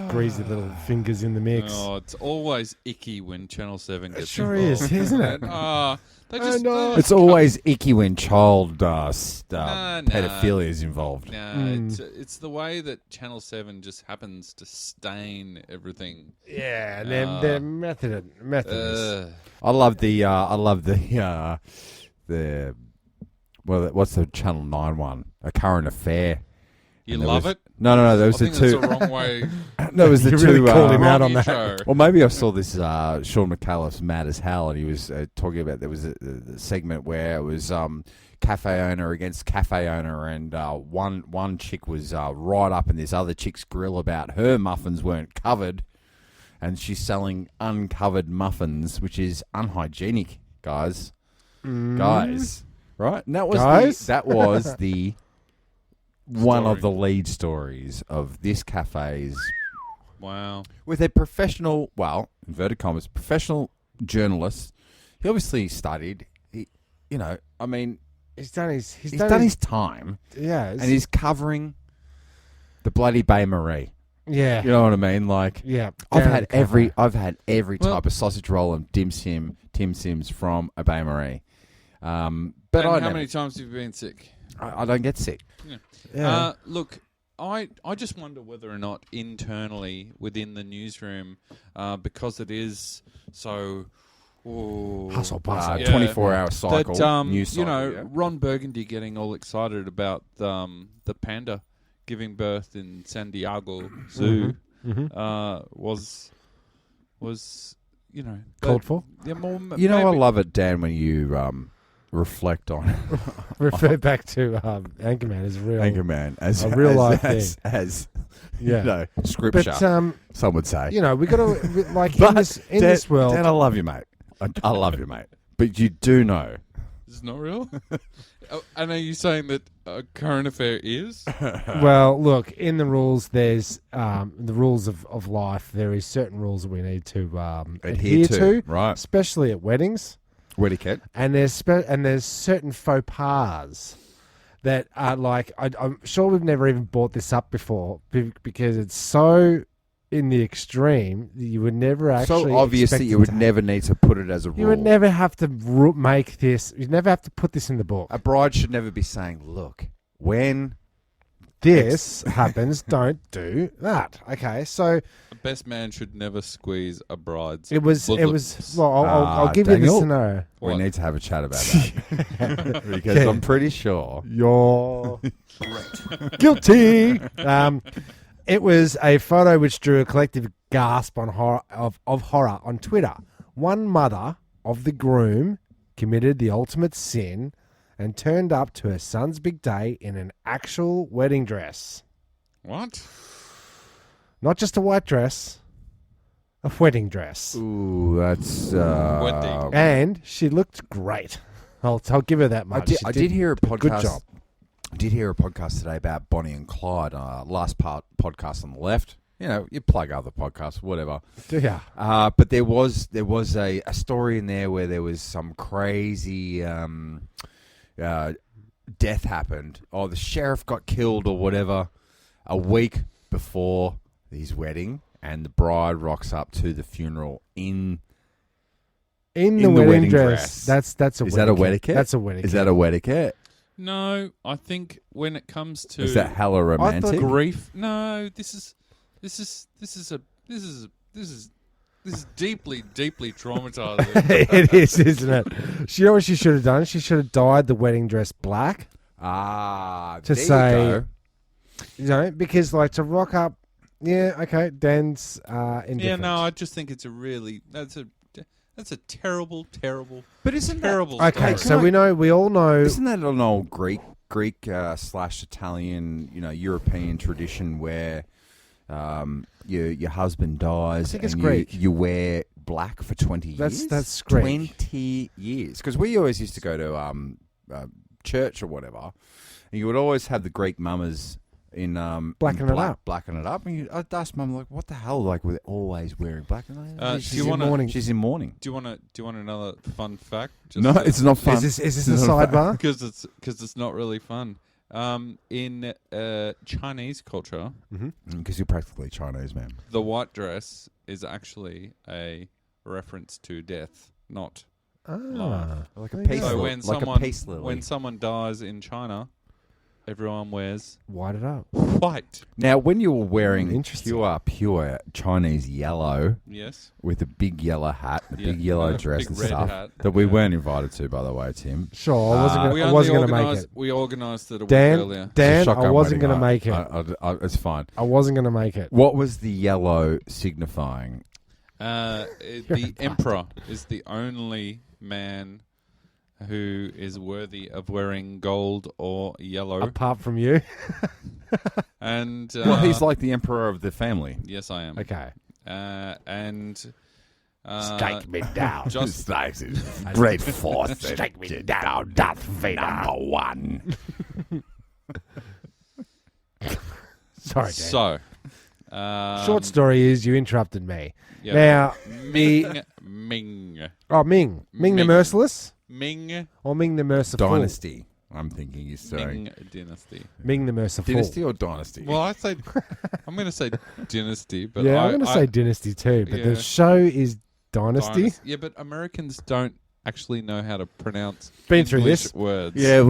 greasy little fingers in the mix. Oh, it's always icky when Channel 7 gets It sure involved. is, isn't it? They just, know. It's always icky when child Nah. pedophilia is involved. it's the way that Channel 7 just happens to stain everything. Yeah, and they're Methodists. I love the what's the Channel 9 one? A Current Affair. You And there love was- it? No. There was I the think that's two. the wrong way. No, it was the You two. really called him out wrong on that. show. Well, maybe I saw this Sean McAuliffe's Mad as Hell, and he was talking about there was a segment where it was cafe owner against cafe owner, and one chick was right up in this other chick's grill about her muffins weren't covered, and she's selling uncovered muffins, which is unhygienic, guys. Guys, right? And that was Guys? that was the one of the lead stories of this cafe's. Wow. With a professional, well, inverted commas, professional journalist. He obviously studied. He's done his time, yeah, and he's covering the bloody Bay Marie. yeah, You know what I mean? Like, yeah. I've down had at the every Well- type of sausage roll and Tim Sims from a Bay Marie. But And how how many times have you been sick? I don't get sick. Yeah. Look, I just wonder whether or not internally within the newsroom, because it is so Hustle bustle. 24-hour cycle. that news cycle, Ron Burgundy getting all excited about the panda giving birth in San Diego Zoo was Called for? Yeah, more. I love it, Dan, when you reflect on Refer back to Anchorman as real. Anchorman as A real life as Yeah. scripture. But some would say. we got to like But in this world. Dan, I love you, mate. I love you, mate. But you do know It's not real? And are you saying that a current affair is? Well, look, in the rules, there's the rules of life. There is certain rules that we need to adhere to, right. especially at weddings. Etiquette. And there's certain faux pas that are like, I'm sure we've never even brought this up before because it's so in the extreme that you would never actually So obvious that expect you it would to never need to put it as a rule. You would never have to make this. You'd never have to put this in the book. A bride should never be saying, look, when This happens, don't do that. Okay, so A best man should never squeeze a bride's it was. bosoms. Well, I'll give you Daniel, this scenario. we What? need to have a chat about that. Because Okay. I'm pretty sure. You're guilty. It was a photo which drew a collective gasp of horror on Twitter. One mother of the groom committed the ultimate sin and turned up to her son's big day in an actual wedding dress. What? Not just a white dress, a wedding dress. Ooh, that's... Wedding. And she looked great. I'll give her that much. I did hear a podcast. Good job. I did hear a podcast today about Bonnie and Clyde. Last podcast on the left. You know, you plug other podcasts, whatever. Yeah. But there was a story in there where there was some crazy death happened. Oh, the sheriff got killed or whatever a week before his wedding, and the bride rocks up to the funeral in the wedding dress. That's a Is that a etiquette? That's a etiquette. Is that a etiquette? No, I think when it comes to Is that hella romantic? grief, no, this is deeply, deeply traumatizing. It is, isn't it? You know what she should have done? She should have dyed the wedding dress black. To To say, you know, because like to rock up, yeah, okay, Dan's indifferent. Yeah, no, I just think it's that's a terrible, But isn't terrible. Okay, story. so we all know. Isn't that an old Greek / Italian, European tradition where your husband dies think it's and Greek. you wear black for 20 years? That's Greek. 20 years. Because we always used to go to church or whatever, and you would always have the Greek mamas in Blacking it up. blacking it up. And I'd ask mum, like, what the hell? Like, we're always wearing black. And Do she's you in wanna- mourning. She's in mourning. Do you want another fun fact? No, it's not fun. Is this a It's not sidebar? because it's not really fun. In Chinese culture, Because you're practically Chinese, man. the white dress is actually a reference to death, not life. Like a There you peace go. So lily. when Like someone a peace lily. when someone dies in China, everyone wears White it up. white. Now, when you were wearing Interesting. pure Chinese yellow Yes. with a big yellow hat, a Yeah, big yellow a dress big and red stuff, hat, that we yeah. weren't invited to, by the way, Tim. Sure, I wasn't We going to make organised. it. We organised it a week Dan, earlier. Dan, Shotgun I wasn't wedding. going to make it. It's fine. I wasn't going to make it. What was the yellow signifying? The emperor is the only man who is worthy of wearing gold or yellow. Apart from you. And Well, he's like the emperor of the family. yes, I am. Okay. And Stake me down. just Great force. Stake me down, Darth Vader. Number one. Sorry, Dan. so. Short story is you interrupted me. Yeah. Now, Ming. Ming the Ming. Merciless Ming or Ming the Merciful? Dynasty. I'm thinking you're saying. Ming dynasty. Ming the Merciful. Dynasty or dynasty? Well, I'm going to say dynasty, but yeah, I'm going to say Dynasty too, but yeah. the show is Dynasty. Yeah, but Americans don't actually know how to pronounce Been through English this. words. Yeah,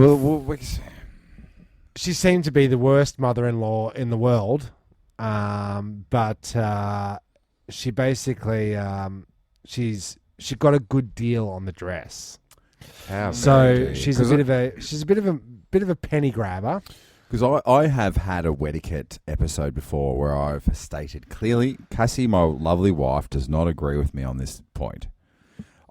She seemed to be the worst mother-in-law in the world, but she basically she got a good deal on the dress. How So very she's deep. a bit of a penny grabber. Because I have had a Wetiquette episode before where I've stated clearly, Cassie, my lovely wife, does not agree with me on this point.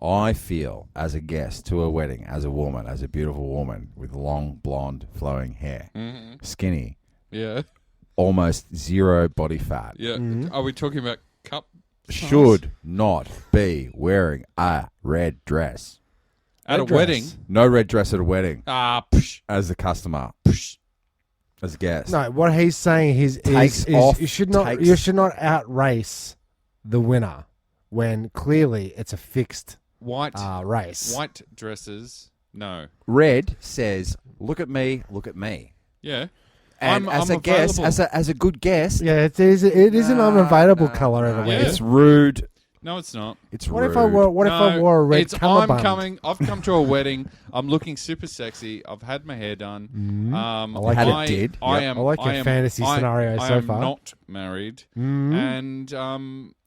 I feel, as a guest to a wedding, as a woman, as a beautiful woman with long, blonde, flowing hair, skinny, Yeah. almost zero body fat, Yeah. Are we talking about cup size? should not be wearing a red dress. At a Red dress. wedding. No red dress at a wedding Psh, as a customer, psh. as a guest. No, what he's saying is Takes off- you should not takes- you should not outrace the winner when clearly it's a fixed White race. white dresses. No. Red says, "Look at me, look at me." Yeah. And as a guest, available. as a good guest, Yeah, it is an unavailable colour at a Yeah. wedding. it's rude. No, it's not. It's What rude. if I wore a red it's I'm cummerbund? coming. I've come to a wedding. I'm looking super sexy. I've had my hair done. I like Had it. it did. I Yep. am. I like your am, fantasy I- scenario I so am far. not married, and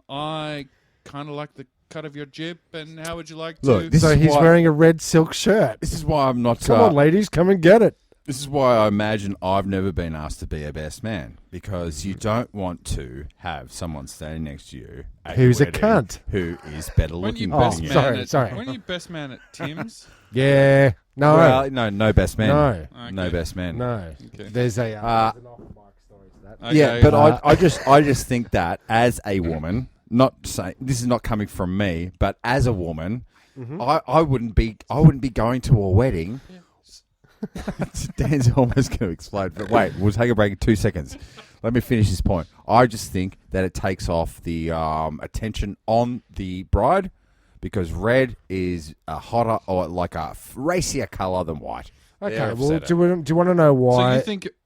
I kind of like the cut of your jib. And how would you like Look, to? this So is he's why- wearing a red silk shirt. This is why I'm not. Come on, ladies, come and get it. This is why I imagine I've never been asked to be a best man, because you don't want to have someone standing next to you at Who's your a wedding cunt. who is better when looking you than best you. man Sorry, at, sorry. When you best man at Tim's. Yeah. No. Well, no best man. No. No Okay. best man. No. Okay. There's a there's an off-mic story to that. Okay. Yeah, but I just think that as a woman, not saying this is not coming from me, but as a woman, I wouldn't be going to a wedding. Dan's almost going to explode. But wait, we'll take a break in 2 seconds. Let me finish this point. I just think that it takes off the attention on the bride, because red is a hotter or like a racier color than white. Okay. There, I've Well, said it. do you want to know So why?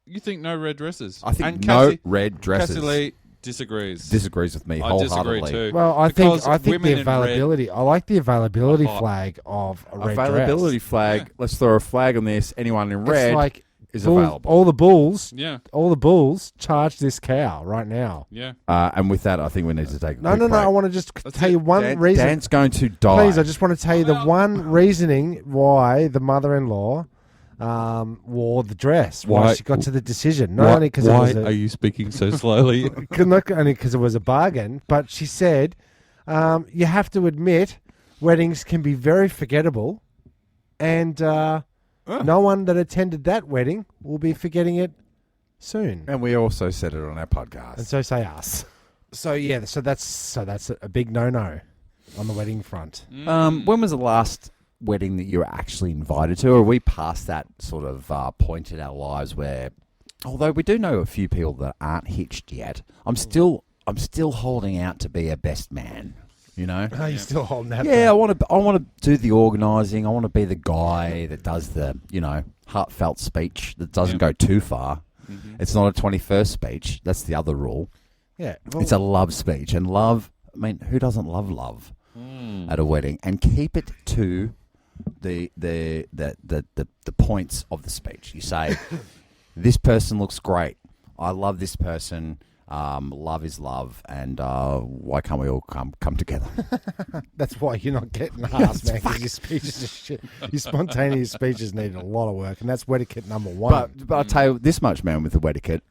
you think no red dresses? I think and no Cassie, red dresses. Cassie Lee disagrees. Disagrees with me I wholeheartedly. disagree too. Well, I Because think women the in red- availability. I like the availability Hot. flag of a red Availability dress. flag. Yeah. Let's throw a flag on this. Anyone in It's red like is bull- available. All the bulls. Yeah. All the bulls charge this cow right now. Yeah. And with that, I think we need to take a No, quick no, no. break. I want to just That's tell it. you one reason. Dan's going to die. Please, I just want to tell you the one reasoning why the mother-in-law wore the dress. Why Why- she got to the decision. Not only because it Why was are you speaking so slowly? not only because it was a bargain, but she said you have to admit weddings can be very forgettable, and no one that attended that wedding will be forgetting it soon. And we also said it on our podcast. And so say us. So yeah, so that's a big no-no on the wedding front. When was the last wedding that you were actually invited to? Or are we past that sort of point in our lives where, although we do know a few people that aren't hitched yet, I'm still holding out to be a best man. You know? Oh, you're still holding that? Yeah, I want to do the organising. I want to be the guy that does the heartfelt speech that doesn't go too far. It's not a 21st speech. That's the other rule. Yeah. It's a love speech, and love. I mean, who doesn't love love at a wedding? And keep it to the points of the speech. You say, "This person looks great. I love this person. Love is love, and why can't we all come together?" That's why you're not getting asked, man, because your speeches are shit. Your spontaneous speeches need a lot of work, and that's etiquette number one. But I'll tell you this much, man, with the etiquette,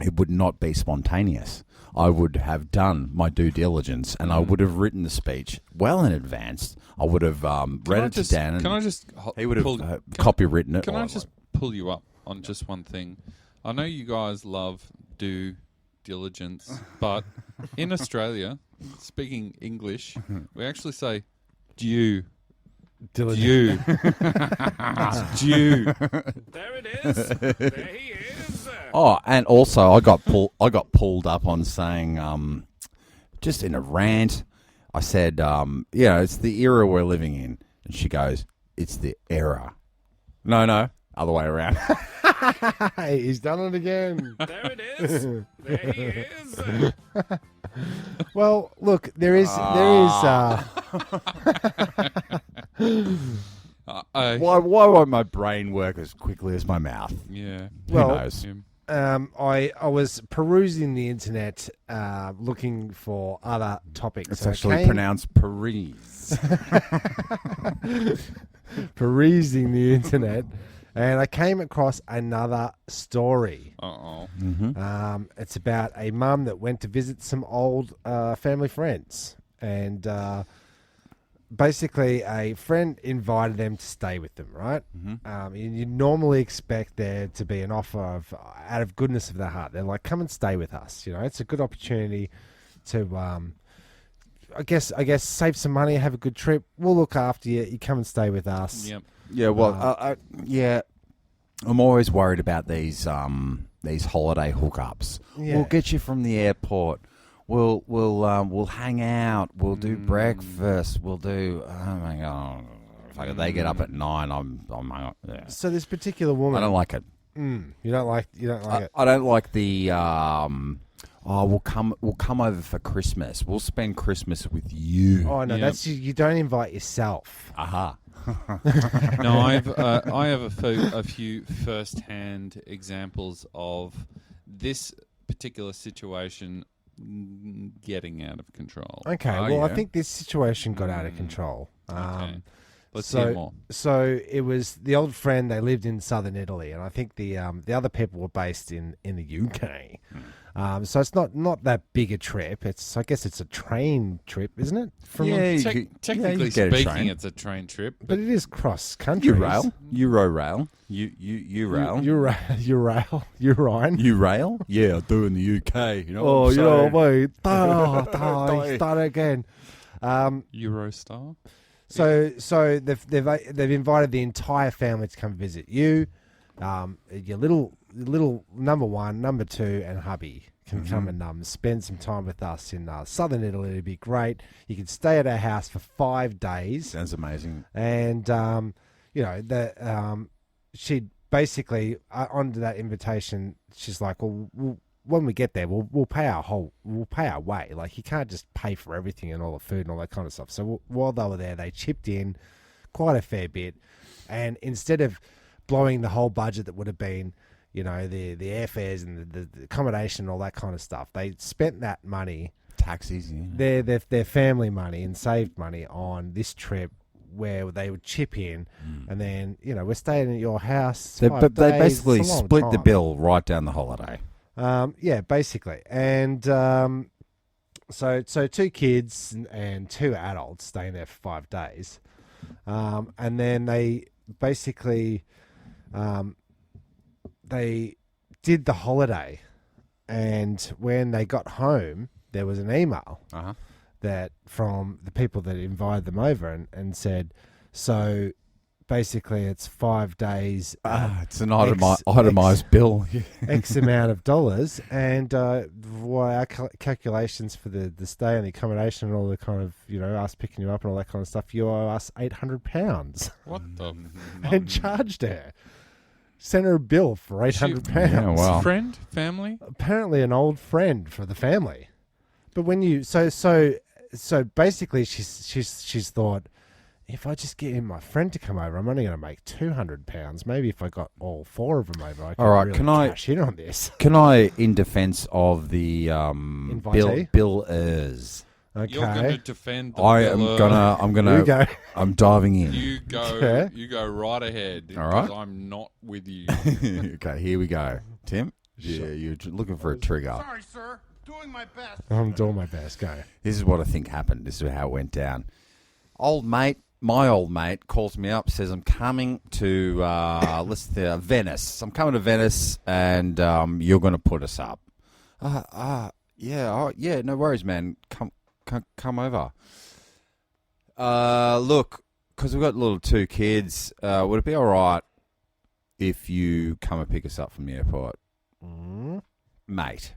it would not be spontaneous. I would have done my due diligence, and I would have written the speech well in advance. I would have read it to Dan, and Can I just? he would have pull- copywritten it. Can or I just pull you up on just one thing? I know you guys love due diligence, but in Australia, speaking English, we actually say due. Due. It's due. There it is. There he is. Oh, and also I got pulled up on saying, just in a rant, I said, it's the era we're living in, and she goes, "It's the era." No, other way around. Hey, he's done it again. There it is. There he is. Well, look, there is. I- Why won't my brain work as quickly as my mouth? yeah. Well, Who knows? Yeah. I was perusing the internet, looking for other topics. It's and I actually came- pronounced Paris. perusing the internet, and I came across another story. Uh-oh. It's about a mum that went to visit some old family friends, and basically a friend invited them to stay with them, right? You normally expect there to be an offer of, out of goodness of their heart, they're like, "Come and stay with us." It's a good opportunity to I guess save some money, have a good trip. We'll look after you. You come and stay with us. Yep. Yeah, well, yeah, I'm always worried about these holiday hookups. Yeah. We'll get you from the airport. We'll hang out. We'll do breakfast. We'll do. Oh my god! If they get up at 9, I'm yeah. So this particular woman, I don't like it. You don't like it. I don't like the. We'll come over for Christmas. We'll spend Christmas with you. Oh no, Yep. that's you don't invite yourself. Aha. No, I have a few first-hand examples of this particular situation getting out of control. Okay, Oh, well, yeah. I think this situation got out of control. Okay. Let's so, hear more. So it was the old friend. They lived in southern Italy, and I think the other people were based in the UK. So it's not that big a trip. I guess it's a train trip, isn't it? Technically get a speaking, train. it's a train trip. But it is cross country. Eurail. Eurorail. Urine. Eurail? Yeah, I do in the UK. You know Oh, what you I'm know saying? wait. Start again. Eurostar. So they've invited the entire family to come visit you. Your little number 1, number 2, and hubby can come and spend some time with us in southern Italy. It'd be great. You can stay at our house for 5 days. Sounds amazing. And she'd basically onto that invitation. She's like, well, when we get there, we'll pay our way. Like, you can't just pay for everything and all the food and all that kind of stuff. So while they were there, they chipped in quite a fair bit, and instead of blowing the whole budget that would have been, the airfares and the accommodation and all that kind of stuff, they spent that money, Taxis, yeah. their family money, and saved money on this trip where they would chip in, and then we're staying at your house. They 5 days. basically It's a long split the time. bill right down the holiday. Yeah, basically. And so 2 kids and 2 adults staying there for 5 days. And then they basically they did the holiday. And when they got home, there was an email that from the people that invited them over and said, so basically it's 5 days. It's an itemized bill. X amount of dollars, and our calculations for the stay and the accommodation and all the kind of us picking you up and all that kind of stuff, you owe us £800. What the? And charged her, sent her a bill for £800. Yeah, wow. Friend, family. Apparently, an old friend for the family. But when you so basically, she's thought, if I just get my friend to come over, I'm only going to make £200. Maybe if I got all 4 of them over, I could really cash in on this. Can I, in defence of the Invitee? billers, Okay. You're going to defend the I'm gonna, You go. I'm diving in. You go. Yeah. You go right ahead. All right. Because I'm not with you. Okay, here we go. Tim, you're looking for a trigger. Sorry, sir. Doing my best. I'm doing my best. Go. This is what I think happened. This is how it went down. My old mate calls me up, says I'm coming to Venice. I'm coming to Venice, and you're going to put us up. Yeah, no worries, man. Come over. Look, because we've got little 2 kids, would it be all right if you come and pick us up from the airport? Mate.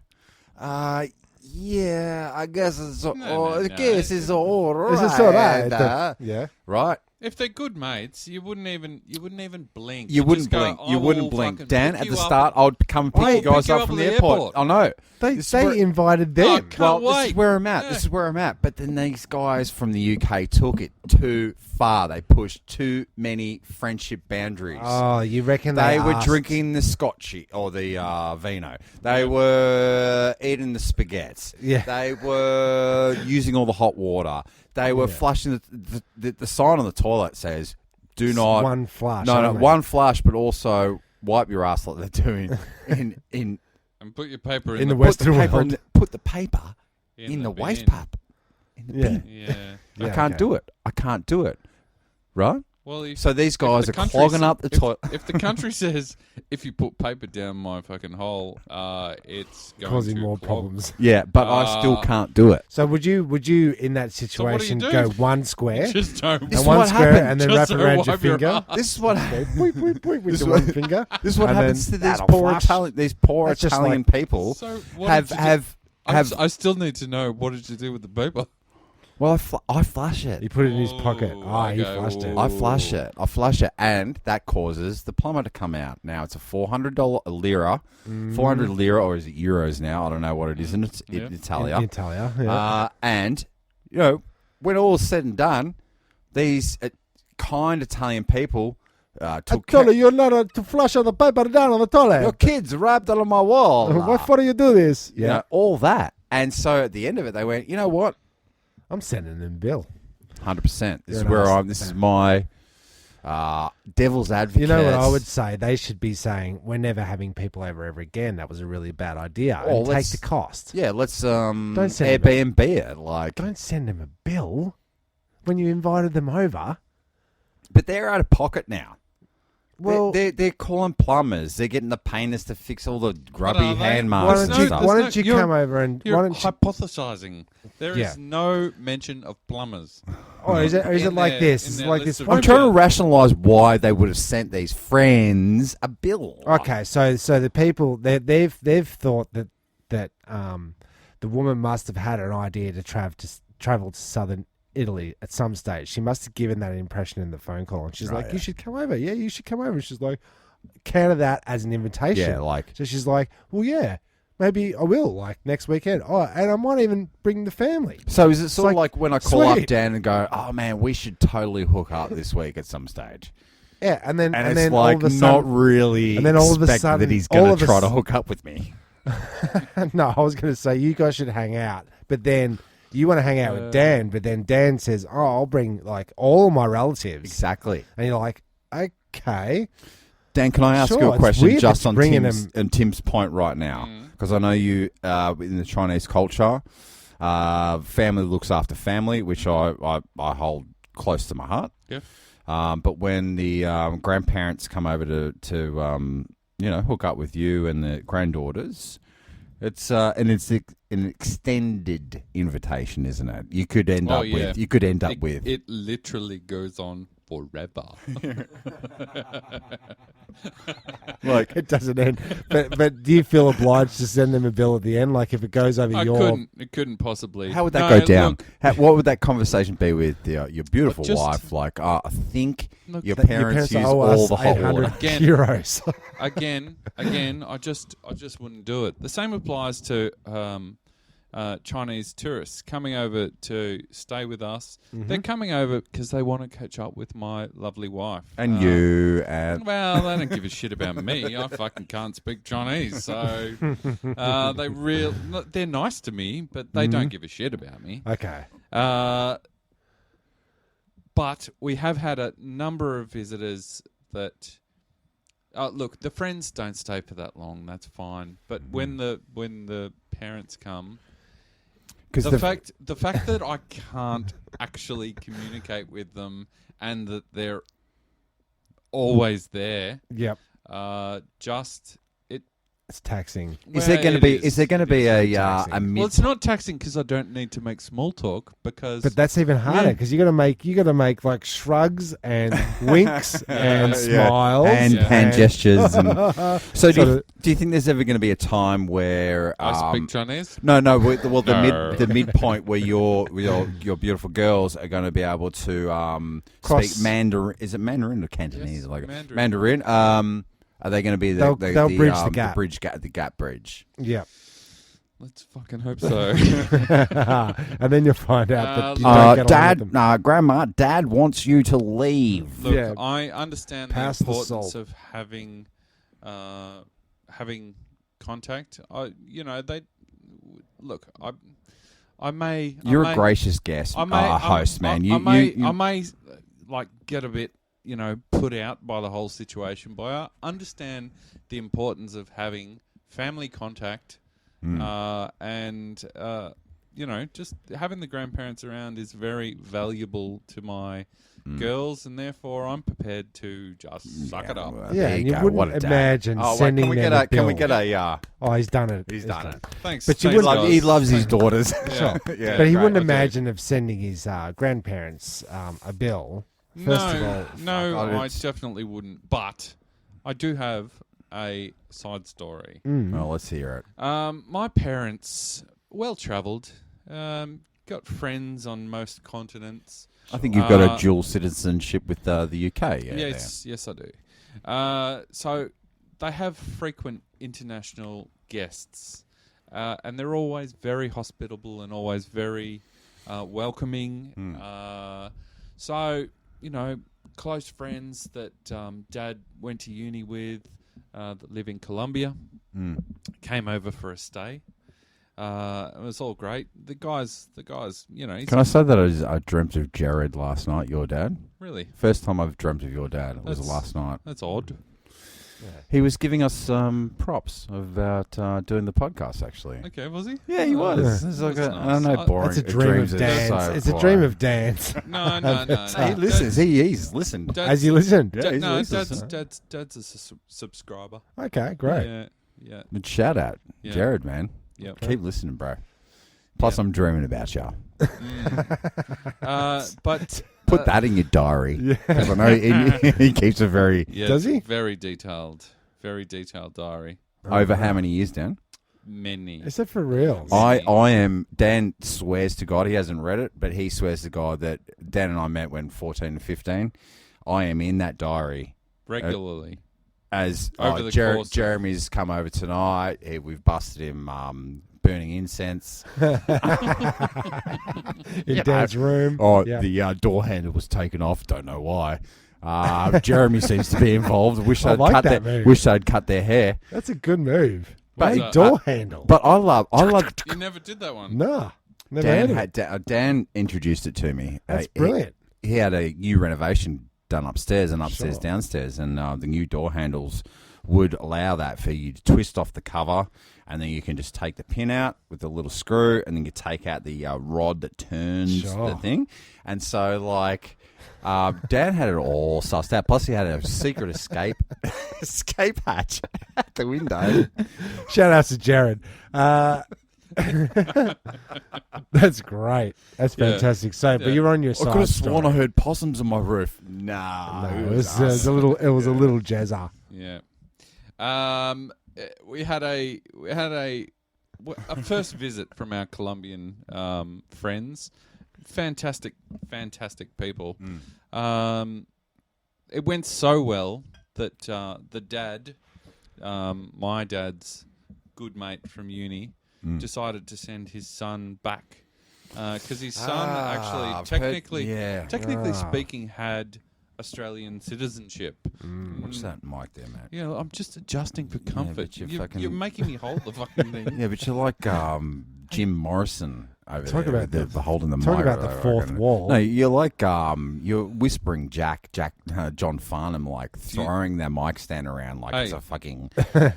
Yeah, I guess it's all right. Is this all right? Yeah. Right? If they're good mates, you wouldn't even blink. You wouldn't just go, blink. "I You will wouldn't blink. fucking Dan, pick at you the up start, I would come and pick you guys up from the airport. I know. They This is where- invited Oh, them. can't Well, this wait. is where I'm at. Yeah. This is where I'm at. But then these guys from the UK took it too far. They pushed too many friendship boundaries. Oh, you reckon They were asked- drinking the scotchy or the vino. They were eating the spaghettis. Yeah. They were using all the hot water. They were flushing the sign on the toilet says, "Do not one flush. No, only. one flush, but also wipe your ass like they're doing in And put your paper In the put Western paper world. put the paper in the waste bin. pipe. In the Yeah. bin. Yeah. I Yeah, can't okay. do it. I can't do it. Right? Well, So these guys are clogging up the toilet. If the country says if you put paper down my fucking hole, it's going Causing to more clog. problems. Yeah, but I still can't do it. So would you in that situation do? go one square Just don't. and is one what square happened. and then Just wrap so it around your wipe your finger? ass. This is what Boink, boink, boink, with This your is one finger. this is what and happens to then these that'll poor flush. That's just Italian like- people. So what did you do? I still need to know, what did you do with the paper? Well, I flush it. He put it in his pocket. Oh, He okay. flushed it. I flush it. And that causes the plumber to come out. Now it's a $400 lira, 400 lira, or is it euros now? I don't know what it is in Italia. In Italia, yeah. And when all is said and done, these kind Italian people took. you're not to flush all the paper down on the toilet. Your kids rubbed it on my wall. What for do you do this? You know, all that. And so at the end of it, they went, you know what? I'm sending them bill. 100%. This is You're where nice. this is my devil's advocate. You know what I would say? They should be saying, we're never having people over ever again. That was a really bad idea. Well, And take let's- the cost. Yeah, let's send Airbnb it. Like, Don't send them a bill when you invited them over. but they're out of pocket now. Well, they're calling plumbers. They're getting the painters to fix all the grubby are they? hand why marks and don't you, stuff. why There's don't you no- come over and You're why don't you, hypothesizing. There is Yeah. no mention of plumbers. or is it in like their- this? in It's their like list this. of- I'm trying to rationalise why they would have sent these friends a bill. Okay, so the people they've thought that the woman must have had an idea to travel to southern Italy at some stage. She must have given that impression in the phone call, and she's Right, like, yeah. "You should come over. Yeah, you should come over." And she's like, counter that as an invitation. Yeah, like So she's like, "Well, yeah, maybe I will, like next weekend. Oh, and I might even bring the family." so. Is it sort of like when I call up sweet. Dan and go, "Oh man, we should totally hook up this week at some stage," Yeah, and then and it's then like all of a not sudden, really. and then all of a expect sudden- that he's all going of to a try s- to hook up with me. no, I was going to say you guys should hang out, but then you want to hang out with Dan, but then Dan says, "Oh, I'll bring like all my relatives," Exactly. and you're like, "Okay." Dan, can I ask Sure, you a it's question weird just that on you're bringing Tim's point right now? Because I know you, in the Chinese culture, family looks after family, which I hold close to my heart. Yeah. But when the grandparents come over to hook up with you and the granddaughters, it's an extended invitation, isn't it? You could end up with. You could end up with. It literally goes on forever. Like It doesn't end. But do you feel obliged to send them a bill at the end? Like if it goes over It couldn't possibly. how would that No, go down? look, What would that conversation be with your beautiful Just- wife? Like, I think Look, your that parents use owe all us the hot 800 water. Again. euros. again, I just wouldn't do it. The same applies to Chinese tourists coming over to stay with us. They're coming over because they want to catch up with my lovely wife. And you and Well, they don't give a shit about me. I fucking can't speak Chinese, so they're nice to me, but they don't give a shit about me. Okay. But we have had a number of visitors that. Look, the friends don't stay for that long. That's fine. But when the parents come, the fact that I can't actually communicate with them and that they're always there, Yep. It's taxing. is there going to be? Is there going to be a Well, mid? it's not taxing because I don't need to make small talk because. But that's even harder because you got to make like shrugs and winks and smiles hand gestures. And, so So do you think there's ever going to be a time where I speak Chinese. No. Well, No. the midpoint where your beautiful girls are going to be able to Cross- speak Mandarin. Is it Mandarin or Cantonese? Yes, Like Mandarin. Mandarin. Are they going to be They'll bridge the gap. the gap bridge? Yep. Let's fucking hope so. And then you'll find out that you don't get along with them. Dad, Grandma, Dad wants you to leave. Look, Yeah. I understand Pass the the importance salt. of having contact. I may. You're I may, a gracious guest, I may, host, man. I may like get a bit, put out by the whole situation, but I understand the importance of having family contact, and just having the grandparents around is very valuable to my girls, and therefore I'm prepared to just suck it up. Well, Yeah, there and you go. wouldn't What a dad. imagine Oh, wait, sending can we them get a a? Can we bill. get a? Oh, he's done it. He's done it. Thanks. But you thanks, wouldn't- guys. He loves his daughters. Yeah. Yeah. But he great. wouldn't I do. imagine of sending his grandparents a bill. First of all, no, fuck, I it's- definitely wouldn't. But I do have a side story. Well, let's hear it. My parents, well travelled, got friends on most continents. I think you've got a dual citizenship with the UK. Yeah, Yes, I do. So they have frequent international guests, and they're always very hospitable and always very welcoming. So, close friends that Dad went to uni with that live in Colombia came over for a stay. It was all great. The guys, he's Can I say that I dreamt of Jared last night, your dad? really? First time I've dreamt of your dad. It was That's- last night. That's odd. He was giving us props about doing the podcast, actually. Okay, was he? Yeah, he was. Yeah. It's like That's I don't nice. know, boring. that's a dream dreams of are Dan's. so It's a boring. dream of Dan's. No. He listens. He's listened. As you listened. Yeah, he's No, listened. Dad's a subscriber. Okay, great. Yeah. But shout out, Yeah. Jared, man. Yep. Keep listening, bro. Plus, I'm dreaming about you. But Put that in your diary. 'Cause I know he keeps a very yeah, Does he? Very detailed diary. over how many years, Dan? Many. Is that for real? I am. Dan swears to God he hasn't read it, but he swears to God that Dan and I met when 14 and 15. I am in that diary Regularly. as Over the Jer- course of- Jeremy's come over tonight. We've busted him burning incense. In Dan's room. Oh, Yeah. the door handle was taken off. Don't know why. Jeremy seems to be involved. Wish I they'd like cut that their move. wish they'd cut their hair. That's a good move. What's Hey, that? door handle. But I love. You never did that one. Nah. Never heard Dan of it. Dan introduced it to me. That's brilliant. He had a new renovation done upstairs and upstairs, Sure. downstairs, and the new door handles would allow that for you to twist off the cover, and then you can just take the pin out with a little screw, and then you take out the rod that turns Sure. the thing. And so, like, Dan had it all sussed out. Plus, he had a secret escape hatch at the window. Shout out to Jared. That's great. That's Yeah. fantastic. So, but Yeah. you're on your I side. could have sworn I story. heard possums on my roof. Nah, No, it it was was, us. a little. It was a little jazzer. Yeah. We had a first visit from our Colombian friends. Fantastic people. It went so well that the dad, my dad's good mate from uni, decided to send his son back because his son actually I've technically heard- speaking had Australian citizenship. What's that mic there, mate? You know, I'm just adjusting for comfort. but you're you're, fucking- you're making me hold the fucking thing. Yeah, but you're like Jim Morrison over Talk there. about the holding the talk mic. about the I fourth reckon. wall. No, you're like you're whispering John Farnham, like throwing that mic stand around like it's Hey. a fucking.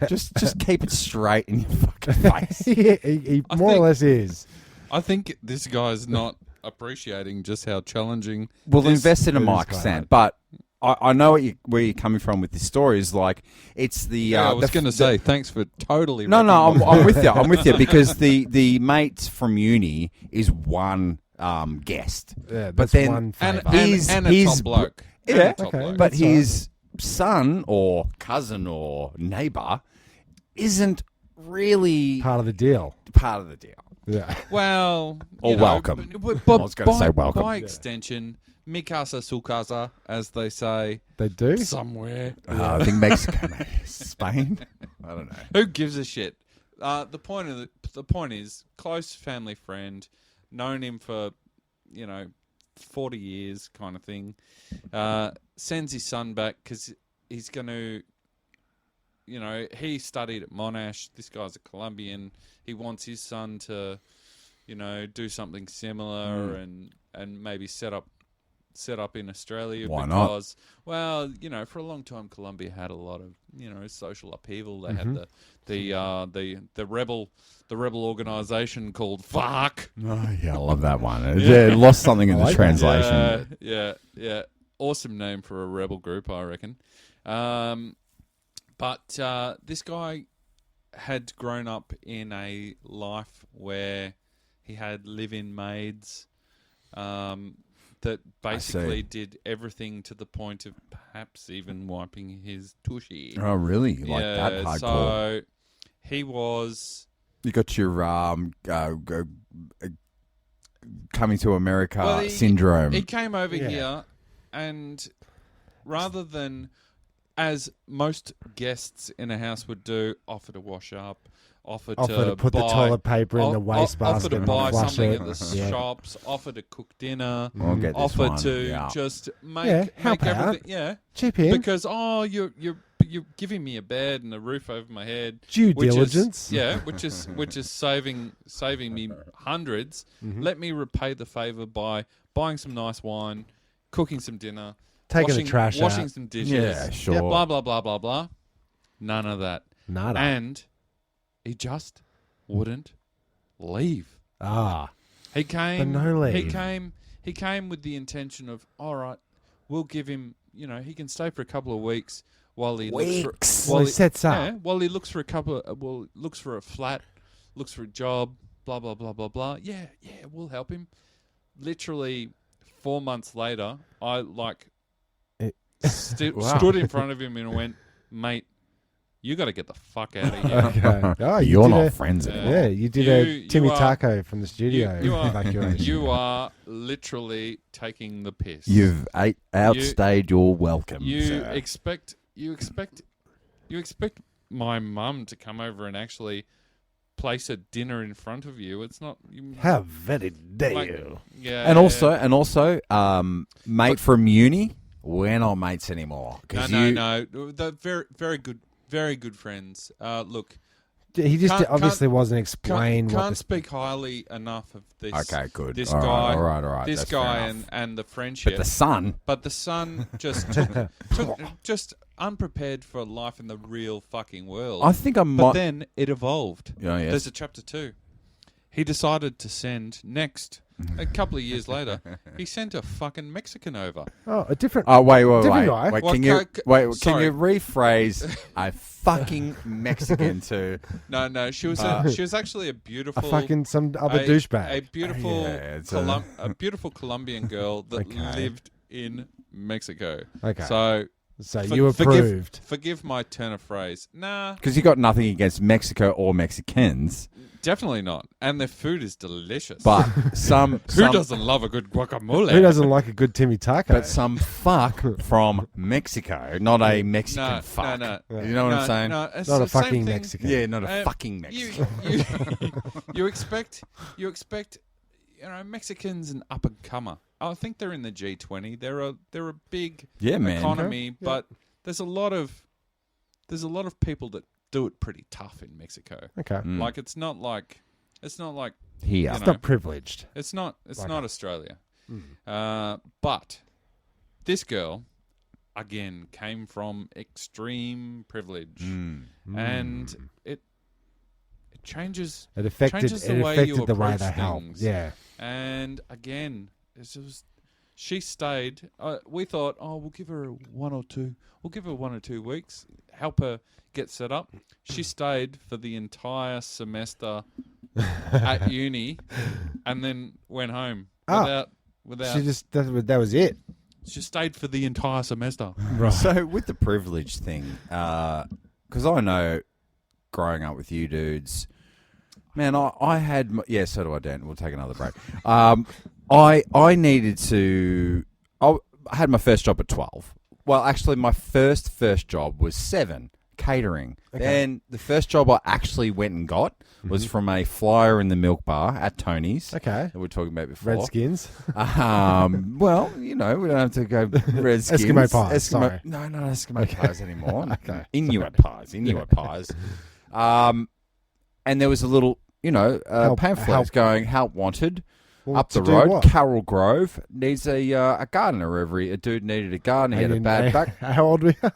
just keep it straight in your fucking face. he I more or think- less is. I think this guy's not appreciating just how challenging. Well, this- invest in a it is mic quite stand, hard. but. I know where you're coming from with this story. Is like it's the. Yeah, I was the- going to say thanks for totally. No, wrecking my- I'm with you. I'm with you because the mate from uni is one guest, Yeah, but that's then one and, favour. He's- and a he's- top bloke. And yeah, a top okay. bloke. but That's all his son or cousin or neighbour isn't really part of the deal. part of the deal. Yeah. Well, Or you know, welcome. But I was gonna say welcome. By extension, mi casa su casa, as they say They do. somewhere. I think Mexico, maybe Spain. I don't know. Who gives a shit? The point is, close family friend, known him for 40 years, kind of thing. Sends his son back because he's going to. He studied at Monash. This guy's a Colombian. He wants his son to, do something similar and maybe set up, set up in Australia. Why not? Because, well, for a long time, Colombia had a lot of, social upheaval. They had the rebel organisation called FARC. Oh, yeah, I love that one. Yeah, it lost something in the translation. Yeah. Awesome name for a rebel group, I reckon. But this guy had grown up in a life where he had live-in maids that basically did everything to the point of perhaps even wiping his tushy. Oh, really? Like that hardcore? So he was... You got your coming to America syndrome. He came over here and rather than, as most guests in a house would do, offer to wash up, offer to put the toilet paper in the wastebasket, offer to buy flush something it. at the shops, offer to cook dinner, I'll get this offer one. to just make help out. everything. Chip in. Because you're giving me a bed and a roof over my head. Due diligence. Which is saving me hundreds. Let me repay the favour by buying some nice wine, cooking some dinner, Taking the trash out. washing some dishes. Yeah, sure. Blah blah blah blah blah. None of that. Nada. And he just wouldn't leave. He came. But no leave. He came with the intention of, all right, we'll give him. He can stay for a couple of weeks while he looks for, While he sets up. Yeah, while he looks for looks for a flat, looks for a job. Blah blah blah blah blah. Yeah, we'll help him. Literally 4 months later, I stood in front of him and went, mate, you got to get the fuck out of here. Okay. Oh, You're not friends anymore. Yeah, you did a Timmy Taco from the studio evacuation. You are literally taking the piss. You've outstayed your welcome. You expect my mum to come over and actually place a dinner in front of you. It's not. How very dare you? Yeah. And also, mate from uni, we're not mates anymore. No. They're very good friends. Look, he just obviously wasn't explained. Can't speak highly enough of this. Okay, good. This All guy, right. This That's guy, and the friendship. But the son, just took just unprepared for life in the real fucking world. I think I might. But then it evolved. Yeah, yes. There's a chapter 2. He decided to send next. A couple of years later, he sent a fucking Mexican over. Oh, a different. Oh, wait. guy? Wait, Well, can you sorry. rephrase a fucking Mexican to? No. She was actually a beautiful, some other douchebag. a beautiful, Yeah, a beautiful Colombian girl that Okay. lived in Mexico. Okay. So you approved. Forgive my turn of phrase. Nah, Because you got nothing against Mexico or Mexicans, definitely not. And their food is delicious. but who doesn't love a good guacamole? Who doesn't like a good Timmy Taco? But some fuck from Mexico, not a Mexican fuck. No. You know what I'm saying? No, it's Not the a same fucking thing. Mexican. Yeah, not a fucking Mexican. You expect Mexicans an up and comer. I think they're in the G20. They're a big economy, but there's a lot of people that do it pretty tough in Mexico. Okay. Like it's not like Here. It's not privileged. It's not Australia. But this girl again came from extreme privilege, and it changes. It affected the way you the way approach they help. things. Yeah. And again, she stayed. We thought, we'll give her 1 or 2. We'll give her 1 or 2 weeks, help her get set up. She stayed for the entire semester at uni, and then went home without. She just that was it. She stayed for the entire semester. Right. So with the privilege thing, because I know, growing up with you dudes, man, I had so do I, Dan. We'll take another break. I needed to. I had my first job at 12. Well, actually, my first job was 7, catering. Okay. Then the first job I actually went and got was from a flyer in the milk bar at Tony's. Okay. That we were talking about before. Redskins. Well, we don't have to go Redskins. Eskimo pies. Sorry. No, not Eskimo pies anymore. Okay. Inuit pies. And there was a little, pamphlet going, help wanted. Well, up to the do road, what? Carroll Grove needs a gardener. A dude needed a gardener. He had a bad back. How old were you?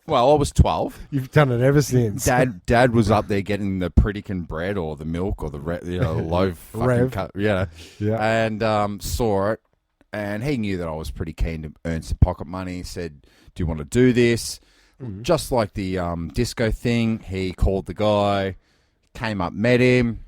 Well, I was 12. You've done it ever since. Dad was up there getting the Pritikin bread or the milk or the loaf. Fucking Rev. Yeah. Yeah. And saw it, and he knew that I was pretty keen to earn some pocket money. He said, "Do you want to do this?" Just like the disco thing, he called the guy, came up, met him.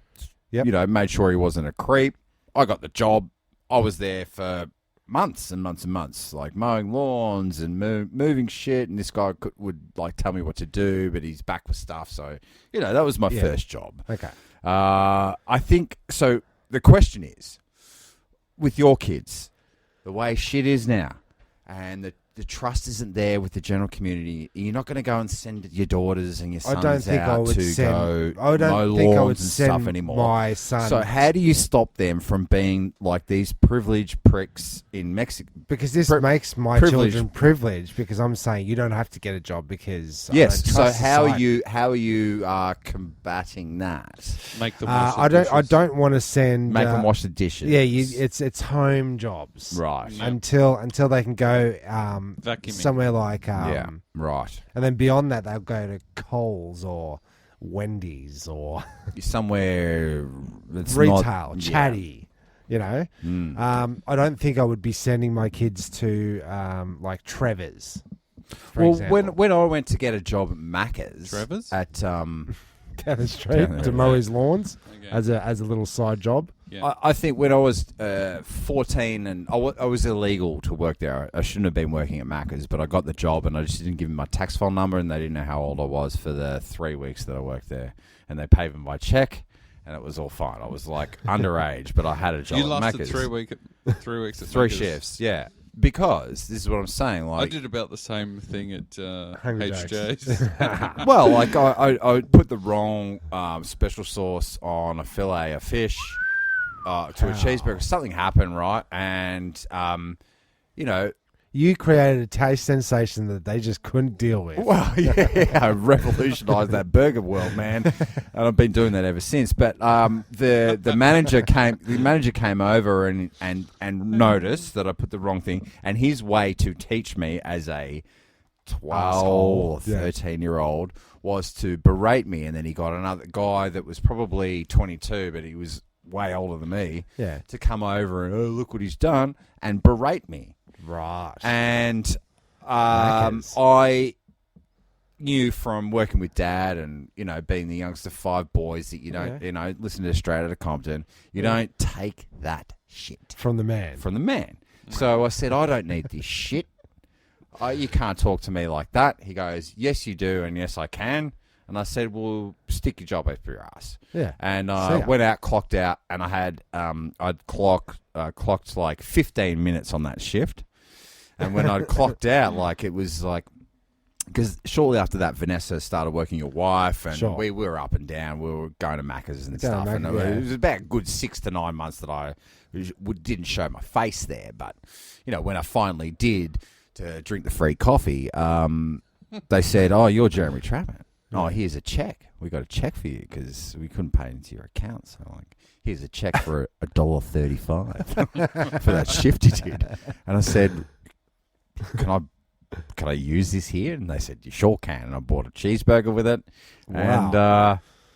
Yep. Made sure he wasn't a creep. I got the job. I was there for months and months and months, like mowing lawns and moving shit. And this guy would like tell me what to do, but he's back with stuff. So, that was my first job. Okay. I think, so the question is, with your kids, the way shit is now, and the trust isn't there with the general community, you're not going to go and send your daughters and your sons I don't think I out would to send. go I don't mow think I lawns would and send stuff anymore. my son. So how do you stop them from being like these privileged pricks in Mexico? Because this makes my children privileged. Because I'm saying you don't have to get a job because yes. I don't So trust society. how are you combating that? Make them wash the I dishes. don't want to send. Make them wash the dishes. Yeah, it's home jobs, Right. Yeah. Until they can go Vacuuming. somewhere like Yeah. Right. and then beyond that they'll go to Coles or Wendy's or Somewhere that's retail, not, chatty. I don't think I would be sending my kids to like Trevor's. For example. when I went to get a job at Macca's, Trevor's? at down the street Down to there, mow his lawns Okay. as a little side job. Yeah. I think when I was 14 and I was illegal to work there. I shouldn't have been working at Macca's, but I got the job and I just didn't give them my tax file number, and they didn't know how old I was for the 3 weeks that I worked there, and they paid me by check. And it was all fine. I was like underage, but I had a job You at lasted Macca's. 3 weeks. 3 weeks. At 3 Macca's. shifts, yeah. Because this is what I'm saying. I Like, did about the same thing at Hungry HJ's. well, like I put the wrong special sauce on a fillet of fish to a cheeseburger. Something happened, right? And You created a taste sensation that they just couldn't deal with. well, yeah, I revolutionised that burger world, man, and I've been doing that ever since. But the manager came over and noticed that I put the wrong thing, and his way to teach me as a 12 or 13-year-old was to berate me, and then he got another guy that was probably 22, but he was way older than me, to come over and look what he's done and berate me. Right. And I knew from working with Dad and, being the youngest of 5 boys that you don't, listen to Straight Outta Compton, you don't take that shit From the man. from the man. So I said, I don't need this shit. You can't talk to me like that. He goes, yes, you do, and yes, I can. And I said, well, stick your job up your ass. Yeah. And I went out, clocked out, and I had I'd clocked like 15 minutes on that shift. And when I'd clocked out, like, it was like, because shortly after that, Vanessa started working your wife, and we were up and down. We were going to Macca's and stuff. And it was about a good 6 to 9 months that I didn't show my face there. But, when I finally did to drink the free coffee, they said, oh, you're Jeremy Trappin. Oh, here's a check. We got a check for you because we couldn't pay into your account. So, like, here's a check for $1.35 for that shift you did. And I said, can I use this here? And they said, you sure can. And I bought a cheeseburger with it. Wow. And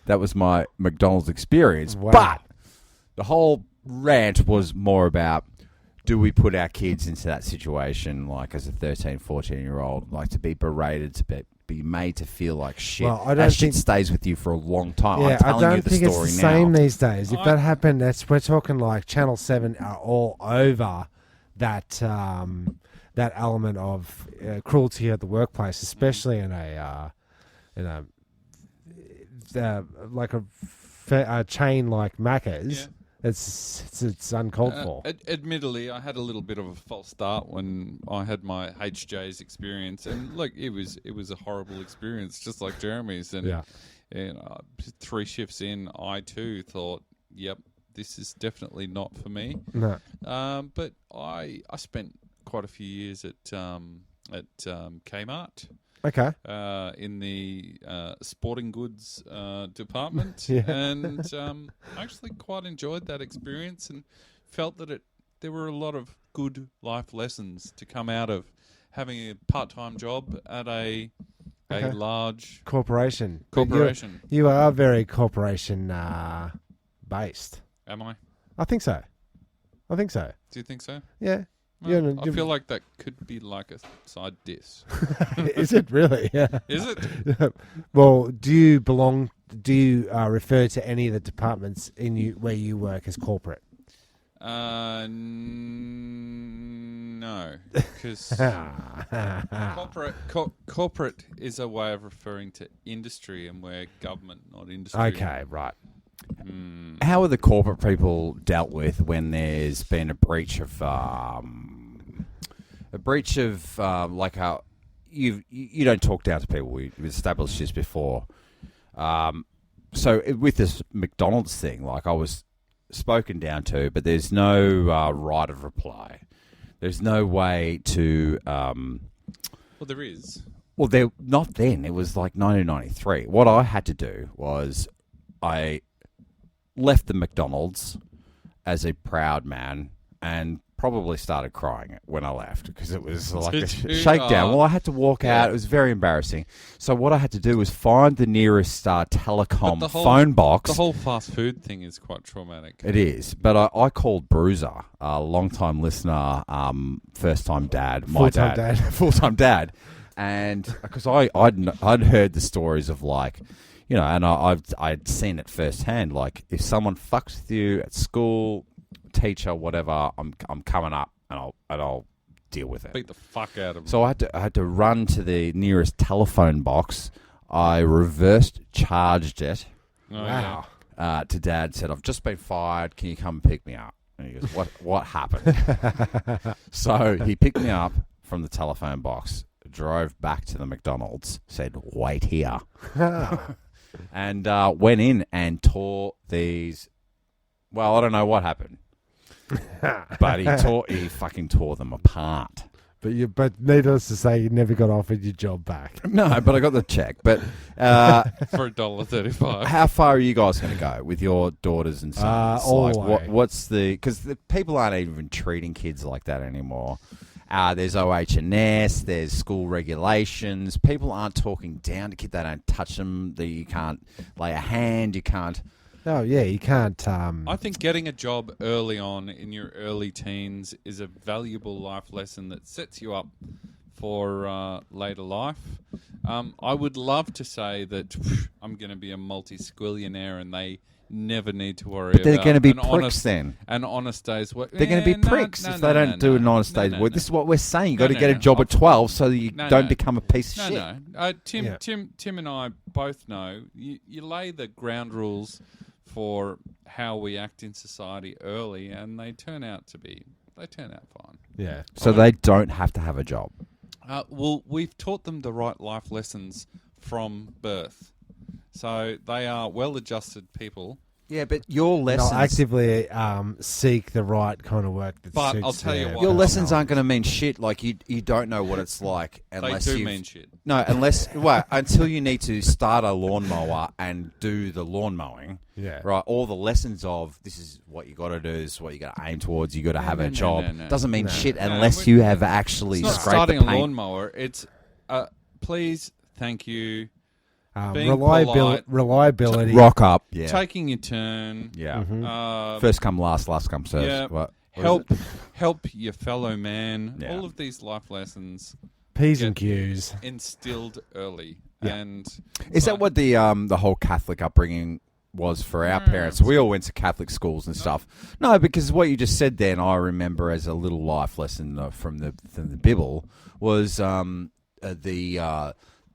that was my McDonald's experience. Wow. But the whole rant was more about, do we put our kids into that situation, like as a 13, 14-year-old, like to be berated, to be made to feel like shit? Well, I don't that shit think- stays with you for a long time. Yeah, I'm telling I don't you the think it's story the now. same these days. If that happened, we're talking like Channel 7 are all over that that element of cruelty at the workplace, especially in a like a chain like Macca's. Yeah. It's uncalled for. Admittedly, I had a little bit of a false start when I had my HJ's experience, and look, it was a horrible experience, just like Jeremy's. And 3 shifts in, I too thought, "Yep, this is definitely not for me." No. But I spent quite a few years at Kmart. Okay. In the sporting goods department, Yeah. and I actually quite enjoyed that experience and felt that there were a lot of good life lessons to come out of having a part-time job at a large corporation. corporation. You are very corporation based. Am I? I think so. Do you think so? Yeah. Well, I feel like that could be like a side diss. Is it really? Yeah. Is it? Well, do you refer to any of the departments where you work as corporate? No, because corporate is a way of referring to industry, and we're government, not industry. Okay, right. How are the corporate people dealt with when there's been a breach of like how you don't talk down to people? We've established this before. So with this McDonald's thing, like I was spoken down to, but there's no right of reply. There's no way to. Well, there is. Well, there not then. It was like 1993. What I had to do was I left the McDonald's as a proud man and probably started crying when I left because it was like a shakedown. Well, I had to walk out. It was very embarrassing. So what I had to do was find the nearest telecom phone box. The whole fast food thing is quite traumatic. It is. But I called Bruiser, a long-time listener, first-time dad, full-time dad. And because I'd heard the stories of like, you know, and I'd seen it firsthand. Like if someone fucks with you at school, teacher, whatever, I'm coming up and I'll deal with it. Beat the fuck out of them. So I had to run to the nearest telephone box. I reversed charged it. Wow. To Dad, said, "I've just been fired. Can you come pick me up?" And he goes, "What happened?" So he picked me up from the telephone box, drove back to the McDonald's, said, "Wait here." And went in and tore these. Well, I don't know what happened, but he fucking tore them apart. But needless to say, you never got offered your job back. No, but I got the check. But for $1.35. How far are you guys going to go with your daughters and sons? All the way. What's because the people aren't even treating kids like that anymore. There's OH&S, there's school regulations. People aren't talking down to kids. They don't touch them. You can't lay a hand. You can't. Oh, yeah, you can't. I think getting a job early on in your early teens is a valuable life lesson that sets you up for later life. I would love to say that I'm going to be a multi-squillionaire and they never need to worry about. But they're going to be pricks then. An honest day's work. They're going to be pricks if they don't do an honest day's work. This is what we're saying. You've got to get a job at 12 so that you don't become a piece of shit. Tim and I both know you lay the ground rules for how we act in society early, and they turn out fine. Yeah. So they don't have to have a job. Well, we've taught them the right life lessons from birth. So they are well-adjusted people. Yeah, but your lessons... They'll actively seek the right kind of work that but suits I'll tell you what. Your lessons aren't going to mean shit. Like, you don't know what it's like unless They do mean shit. No, until you need to start a lawnmower and do the lawn mowing. Yeah. Right, all the lessons of this is what you got to do, this is what you got to aim towards, you got to have a job. Doesn't mean shit unless you have actually scraped the paint. It's not starting a lawnmower. It's, please, thank you. Reliability. Rock up. Yeah. Taking your turn. Yeah. Mm-hmm. First come last come first. Yeah. Help your fellow man. Yeah. All of these life lessons. P's and Q's. Instilled early. Yeah. And is that what the whole Catholic upbringing was for our parents? We all went to Catholic schools and stuff. No, because what you just said then, I remember as a little life lesson from the Bible was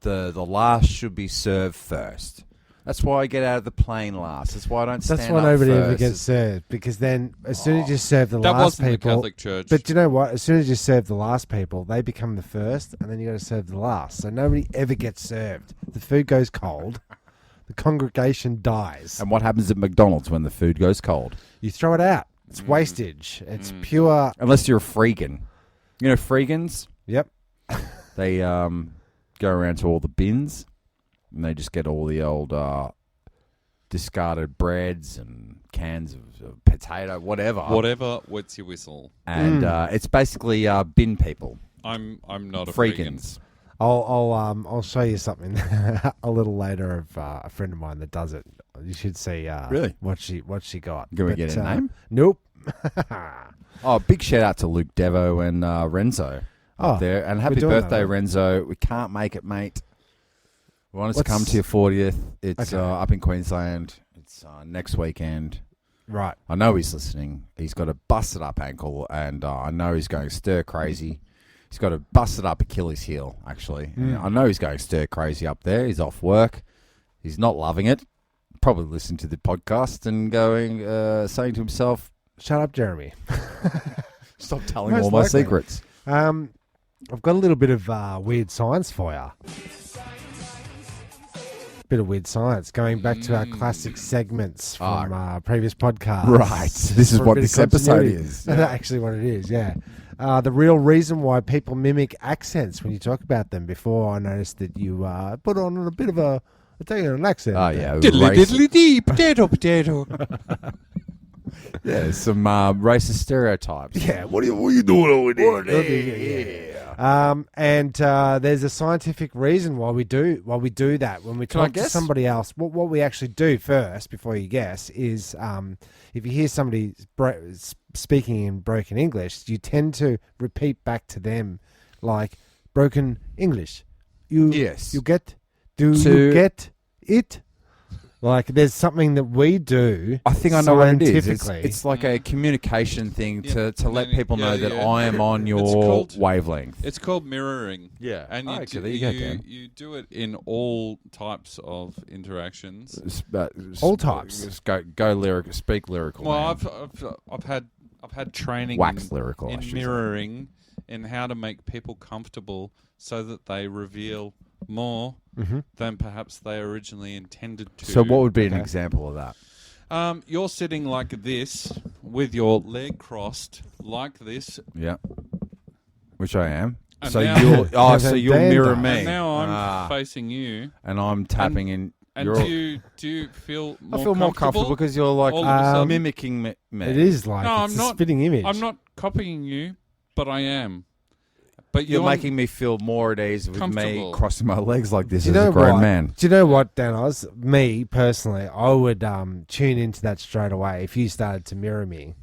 the last should be served first. That's why I get out of the plane last. That's why I don't stand up first. That's why nobody ever gets served. Because then, as soon as you serve the last people... That wasn't the Catholic Church. But you know what? As soon as you serve the last people, they become the first, and then you got to serve the last. So nobody ever gets served. The food goes cold. The congregation dies. And what happens at McDonald's when the food goes cold? You throw it out. It's wastage. It's pure... Unless you're a freegan. You know freegans? Yep. They go around to all the bins, and they just get all the old discarded breads and cans of potato, whatever. Whatever wets your whistle. And it's basically bin people. I'm not a freakin'. Freakins. I'll show you something a little later of a friend of mine that does it. You should see Really? what she got. Can we get a name? Nope. Oh, big shout out to Luke Devo and Renzo up there. And happy doing that, birthday, right? Renzo. We can't make it, mate. We want us to come What's- to your 40th. It's Okay. up in Queensland. It's next weekend. Right. I know he's listening. He's got a busted up ankle, and I know he's going stir crazy. He's got a busted up Achilles heel, actually. I know he's going stir crazy up there. He's off work. He's not loving it. Probably listening to the podcast and going, saying to himself, Shut up, Jeremy. stop telling Most all my likely. secrets. I've got a little bit of weird science for you. Bit of weird science, going back to our classic segments from previous podcasts. Right. This is For a what bit of this episode continuity. is. That's actually what it is, yeah. The real reason why people mimic accents when you talk about them. Before I noticed that you put on a bit of a Italian accent. Oh, yeah. Diddly racist- diddly dee, potato potato. Yeah, some racist stereotypes. Yeah, what are you doing over there? And there's a scientific reason why we do that. When we Can I talk to guess? somebody else, what we actually do first, before you guess, is if you hear somebody speaking in broken English, you tend to repeat back to them like broken English. Yes. You get? Do To- you get it? Like, there's something that we do. I think I know what it is. scientifically. It's like a communication thing Yeah. to let people know that Yeah. I am on your called- wavewavelength. It's called mirroring. Yeah. And Oh, you, okay, do, there you go, Dan. you do it in all types of interactions. All types. Just go lyrical, speak lyrical. Well, man. I've had training Wax in, lyrical, I in should say. mirroring and how to make people comfortable so that they reveal more than perhaps they originally intended to. So what would be an example of that? You're sitting like this with your leg crossed like this. Yeah. Which I am. And So now- you'll Dan mirror does. me. And now I'm facing you. And I'm tapping in. And your- do you feel more I feel more comfortable because you're like all of a sudden? mimicking me. It is like No, it's I'm a not. spitting image. I'm not copying you, but I am. But You're making me feel more at ease with me comfortable. crossing my legs like this Do as you know a grown what? man. Do you know what, Danoz? Me personally, I would tune into that straight away. If you started to mirror me,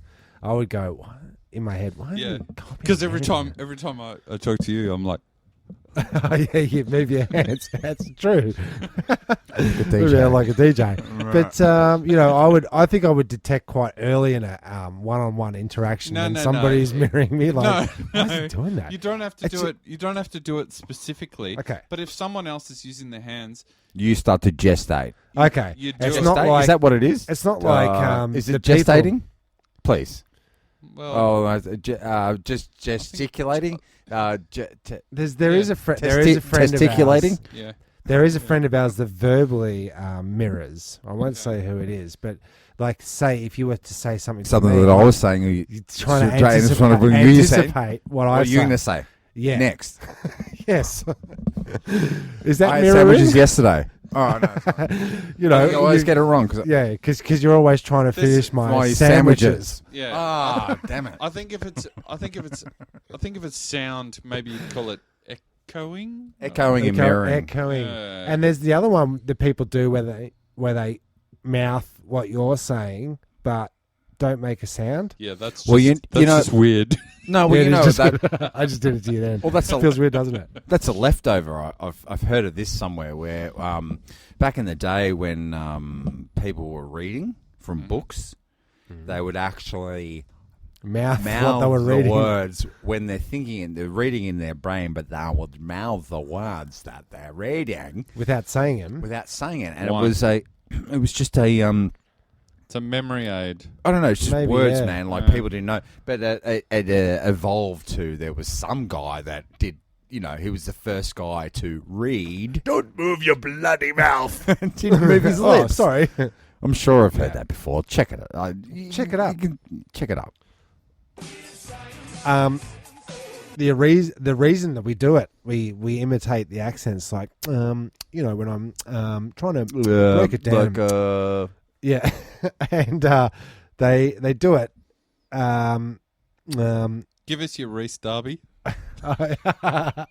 I would go what? In my head. Why? Yeah, because every time I talk to you, I'm like, Oh, yeah, you move your hands. That's true. DJ. Yeah, like a DJ. But I think I would detect quite early in a one-on-one interaction No, when no, somebody's no. mirroring me. Like, no, why is he doing that? You don't have to It's do a- it. You don't have to do it specifically. Okay. But if someone else is using their hands, You start to gestate. Okay, you do it's it. not Gestate? like is that what it is? it's not like Is the it people- gestating? Please. Well, Just gesticulating. There Yeah. is a friend. There is a friend Testiculating? of ours. yeah. There is a friend of ours that verbally mirrors. I won't say who it is, but like, say if you were to say something, Something to me, that I was saying. You, you're trying to Jane is trying to bring you saying. anticipate what What I are you say. going to say? Yeah. Next. Yes. Is that I had mirroring? sandwiches yesterday. Oh, no. You know, I always get it wrong. Cause yeah, because you're always trying to This- finish my my sandwiches. Yeah. Ah, damn it. I think if it's sound, maybe you'd call it echoing. Echoing and mirroring. Echoing. Yeah. And there's the other one that people do where they mouth what you're saying but don't make a sound. Yeah, that's Well, just, you know- just weird. No, well, Yeah, you it know is that. just- I just did it to you then. Well, that's a, Feels weird, doesn't it? that's a leftover. I've heard of this somewhere where back in the day when people were reading from books, they would actually Mouth what mouth they were the reading. words when they're thinking and they're reading in their brain, but they would mouth the words that they're reading Without saying them. without saying it. And Why? it was just a It's a memory aid. I don't know, it's just Maybe, words, yeah. man. Like Yeah. people didn't know, but it evolved to there was some guy that did. You know, he was the first guy to read. Don't move your bloody mouth. And didn't move his Oh, lips. sorry. I'm sure I've heard that before. Check it out. Check it up. You can check it up. The reason that we do it, we imitate the accents. Like, when I'm trying to break it down. Like, Yeah, and they do it. Give us your Reese Derby. I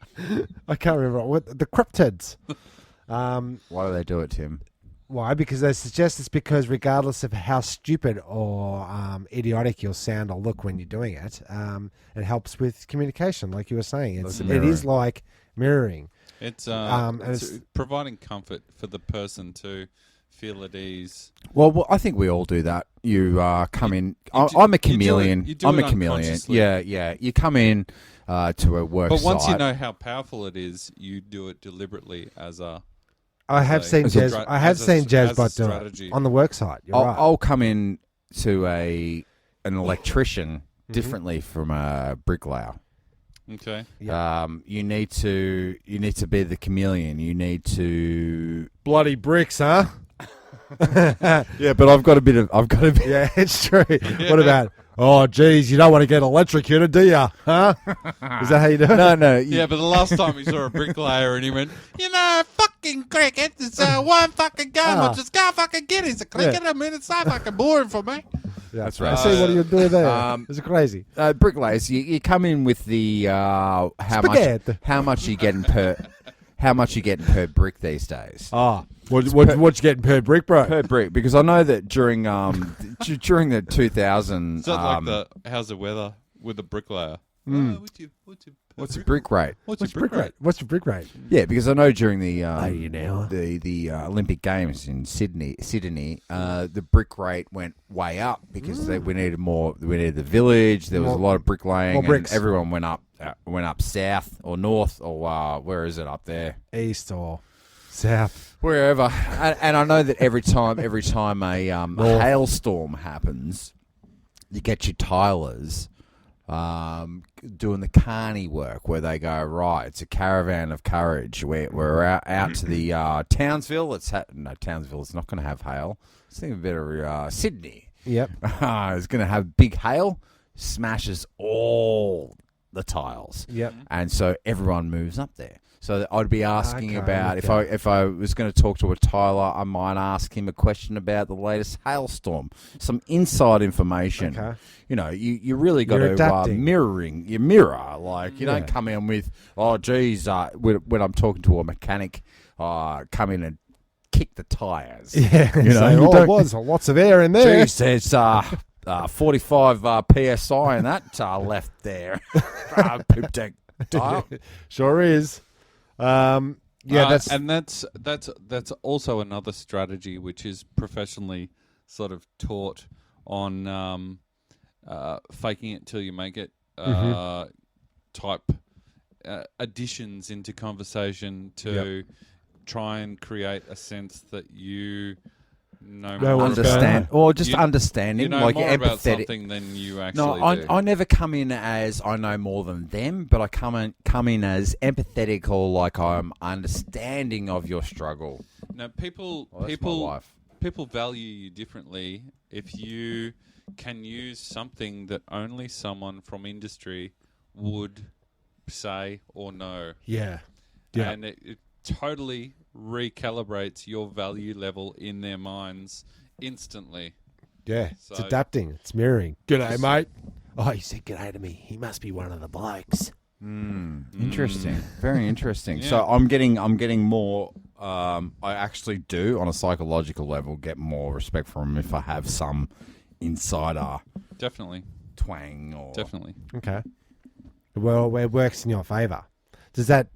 can't remember what the cryptids. Why do they do it, Tim? Why? Because they suggest it's because regardless of how stupid or idiotic you'll sound or look when you're doing it, it helps with communication, like you were saying. It is like mirroring. It's it's providing comfort for the person to feel at ease. Well, I think we all do that. You come in. I'm a chameleon. You do I'm it a chameleon. unconsciously. Yeah. You come in to a work But once site. you know how powerful it is, you do it deliberately as a. I have seen Jezbot do strategy. it on the work site. You're right. I'll come in to an electrician differently from a bricklayer. Okay. You need to be the chameleon. You need to Bloody bricks, huh? yeah, but I've got a bit. Yeah, it's true. What about? Oh, geez, you don't want to get electrocuted, do you? Huh? Is that how you do it? No. Yeah, but the last time he saw a bricklayer and he went, fucking cricket, it's one fucking gun, I just can't fucking get it. It's a cricket, I mean, it's so fucking boring for me. Yeah, that's right. I see what you're doing there. It's crazy. Bricklayers, you come in with the how much you getting per brick these days. What you getting per brick, bro? Per brick, because I know that during during the 2000, It's not like how's the weather with the bricklayer. what's your brick rate? What's your brick rate? What's your brick rate? Yeah, because I know during the now? the Olympic Games in Sydney, the brick rate went way up because we needed more. We needed the village. There was a lot of bricklaying, more bricks. and everyone went up south or north or where is it up there? East or south, wherever. And I know that every time a hailstorm happens, you get your tilers doing the carny work where they go, right, it's a caravan of courage. We're out to the Townsville. Townsville is not going to have hail. Let's think of better Sydney. Yep. It's going to have big hail, smashes all the tiles. Yep. And so everyone moves up there. So I'd be asking about if okay. I was going to talk to a tiler, I might ask him a question about the latest hailstorm, some inside information. Okay. You know, you really got You're to adapting. mirror. Like you don't come in with, oh geez, when I'm talking to a mechanic, come in and kick the tires. Yeah, you know, it was lots of air in there. Geez, there's 45 psi in that left there. Poop tank tire. Sure is. That's also another strategy which is professionally sort of taught on faking it till you make it type additions into conversation to try and create a sense that you know more understand about, or just understanding, you know like more empathetic. about something than you actually do. I never come in as I know more than them, but I come in as empathetic or like I'm understanding of your struggle. Now, people value you differently if you can use something that only someone from industry would say or know. Yeah. And it totally recalibrates your value level in their minds instantly. Yeah, So- it's adapting. It's mirroring. G'day, mate. Oh, he said g'day to me. He must be one of the blokes. Interesting, very interesting. Yeah. So I'm getting more. I actually do on a psychological level get more respect from him if I have some insider Definitely. twang or Definitely. Okay. Well, it works in your favour. Does that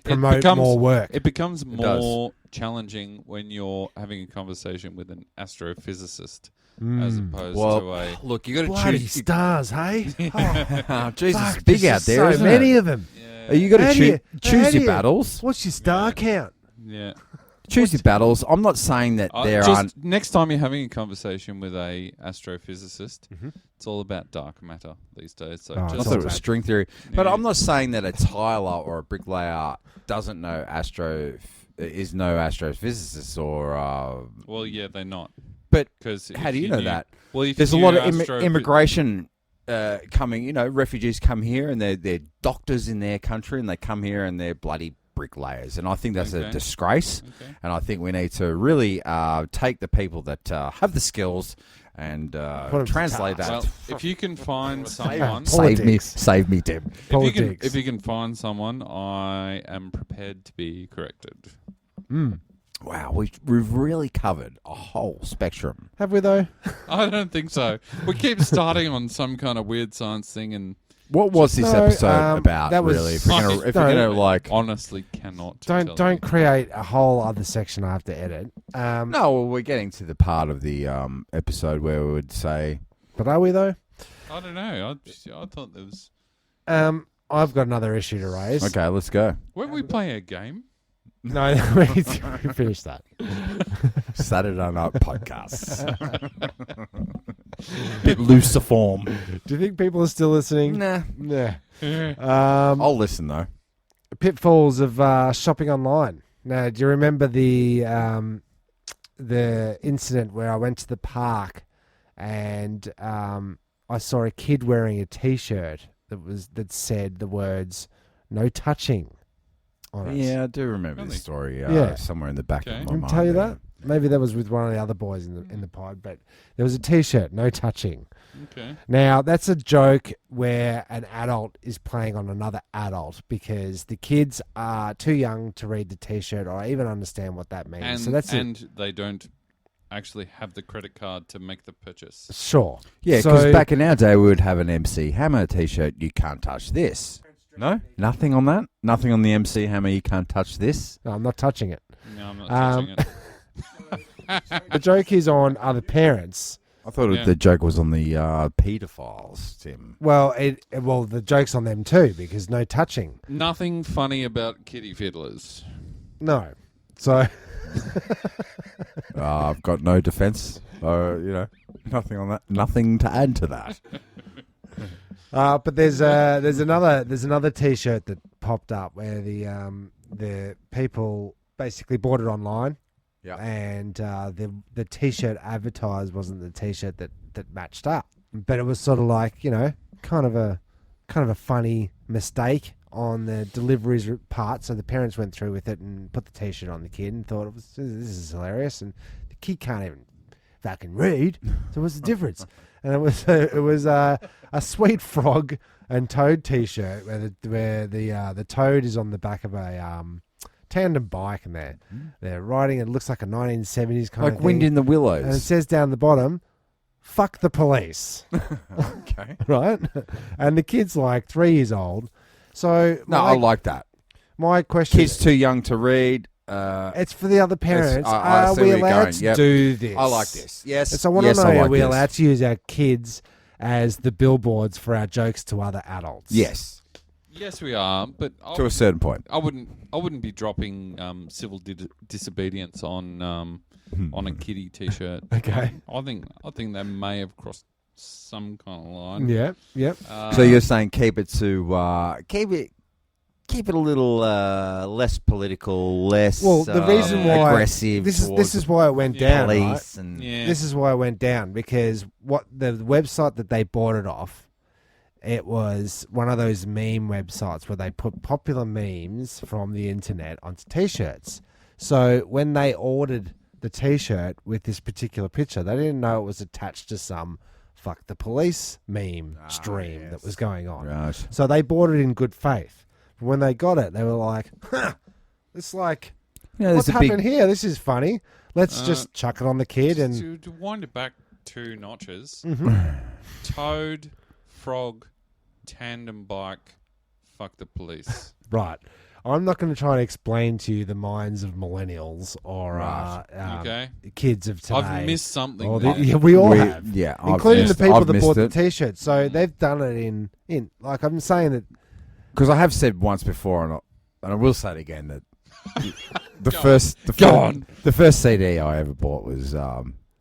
promote more work? It becomes does. more challenging when you're having a conversation with an astrophysicist as opposed to a... Look, you got to Bloody choose. stars, hey? Jesus, Fuck, it's big there's out just there, so isn't many it? of them. Yeah. You got How to do you- how choose do your you- battles. What's your star count? Yeah. Choose your battles. I'm not saying that there aren't. Next time you're having a conversation with a astrophysicist, it's all about dark matter these days. So Oh, I just thought it was string theory, but Yeah. I'm not saying that a tiler or a bricklayer doesn't know is no astrophysicist or. well, yeah, they're not. But Because how do you know that? Well, if There's a you lot knew of immigration coming. You know, refugees come here and they're doctors in their country, and they come here and they're bloody bricklayers, and I think that's a Okay. disgrace. Okay. And I think we need to really take the people that have the skills and to translate task. that. Well, if you can find someone, Politics. Save me, Tim. Politics. if you can find someone, I am prepared to be corrected. Wow, we've really covered a whole spectrum. Have we though? I don't think so. We keep starting on some kind of weird science thing, and What was this No, episode about? that was- really, if we're No. gonna like. honestly cannot. tell you. Don't create a whole other section I have to edit. No, well, we're getting to the part of the episode where we would say, But are we though? I don't know. I thought there was. I've got another issue to raise. "Okay, let's go." Weren't we playing a game? No, we finished that. Saturday night podcasts, bit looser form. Do you think people are still listening? Nah, Yeah. I'll listen though. Pitfalls of shopping online. Now, do you remember the incident where I went to the park and I saw a kid wearing a T-shirt that said the words "no touching" on it? Yeah, I do remember Really? this story. Yeah. Somewhere in the back Okay. of my Can I mind. tell you there. that? Maybe that was with one of the other boys in the pod, but there was a T-shirt, "no touching." Okay. Now, that's a joke where an adult is playing on another adult because the kids are too young to read the T-shirt or even understand what that means. And so that's it. and they don't actually have the credit card to make the purchase. Sure. Yeah, So- because back in our day, we would have an MC Hammer T-shirt. You can't touch this. No, nothing on that. Nothing on the MC Hammer. You can't touch this. No, I'm not touching it. No, I'm not touching it. The joke is on other parents. I thought Yeah. the joke was on the paedophiles, Tim. Well, the joke's on them too because no touching. Nothing funny about kitty fiddlers. No. So I've got no defence. Nothing on that. Nothing to add to that. but there's another T-shirt that popped up where the people basically bought it online. Yeah. And the T-shirt advertised wasn't the T-shirt that matched up, but it was sort of like kind of a funny mistake on the delivery's part. So the parents went through with it and put the T-shirt on the kid and thought this is hilarious, and the kid can't even fucking read. So what's the difference? And it was a Sweet Frog and Toad T-shirt where the toad is on the back of a tandem bike and they're riding. It looks like a 1970s kind Like of Wind thing. in the Willows. And it says down the bottom, "Fuck the police." Okay. Right? And the kid's like 3 years old. So No, I like that. my question Kids too young to read. it's for the other parents. I Are see we where you're allowed going. to Yep. do this? I like this. Yes. So I want yes, to know, I like are we this. allowed to use our kids as the billboards for our jokes to other adults? Yes, Yes, we are, but to a certain point. I wouldn't be dropping civil disobedience on a kitty T-shirt. Okay. I think they may have crossed some kind of line. Yeah. Yep. So you're saying keep it to keep it a little less political, less Well, the reason why aggressive. this towards is why it went Yeah. down. police Right? and Yeah. This is why it went down because what the website that they bought it off, it was one of those meme websites where they put popular memes from the internet onto T-shirts. So when they ordered the T-shirt with this particular picture, they didn't know it was attached to some "fuck the police" meme stream that was going on. Right. So they bought it in good faith. But when they got it, they were like, "Huh, it's like." Yeah, What's there's a happened big here? This is funny. Let's just chuck it on the kid and to wind it back 2 notches. Mm-hmm. Toad, frog, tandem bike, fuck the police. right. I'm not going to try and explain to you the minds of millennials or Okay. kids of today. I've missed something. Or there. yeah, we all have, Yeah, including the people I've that bought missed the T-shirt. So they've done it in like I'm saying that. because I have said once before, and I will say it again that the first CD I ever bought was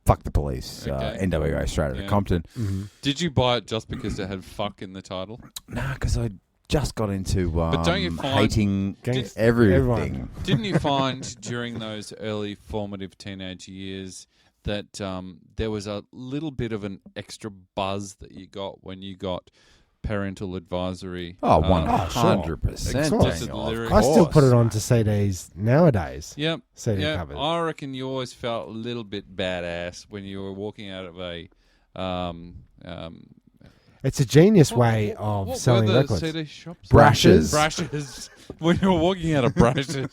"Fuck the Police," Okay. NWA straight out of Yeah. Compton. Did you buy it just because it had fuck in the title? No, because I just got into But don't you find- hating Gangsta- everything. everyone. Didn't you find during those early formative teenage years that there was a little bit of an extra buzz that you got when you got parental advisory. Oh, sure. 100%. Explicit Daniel, of lyrics. I still put it course. onto CDs nowadays. Yep. CD Yep. covers. I reckon you always felt a little bit badass when you were walking out of a. It's a genius way of what selling were the records. CD shops? Brashes. Brashes. When you're walking out of brashes.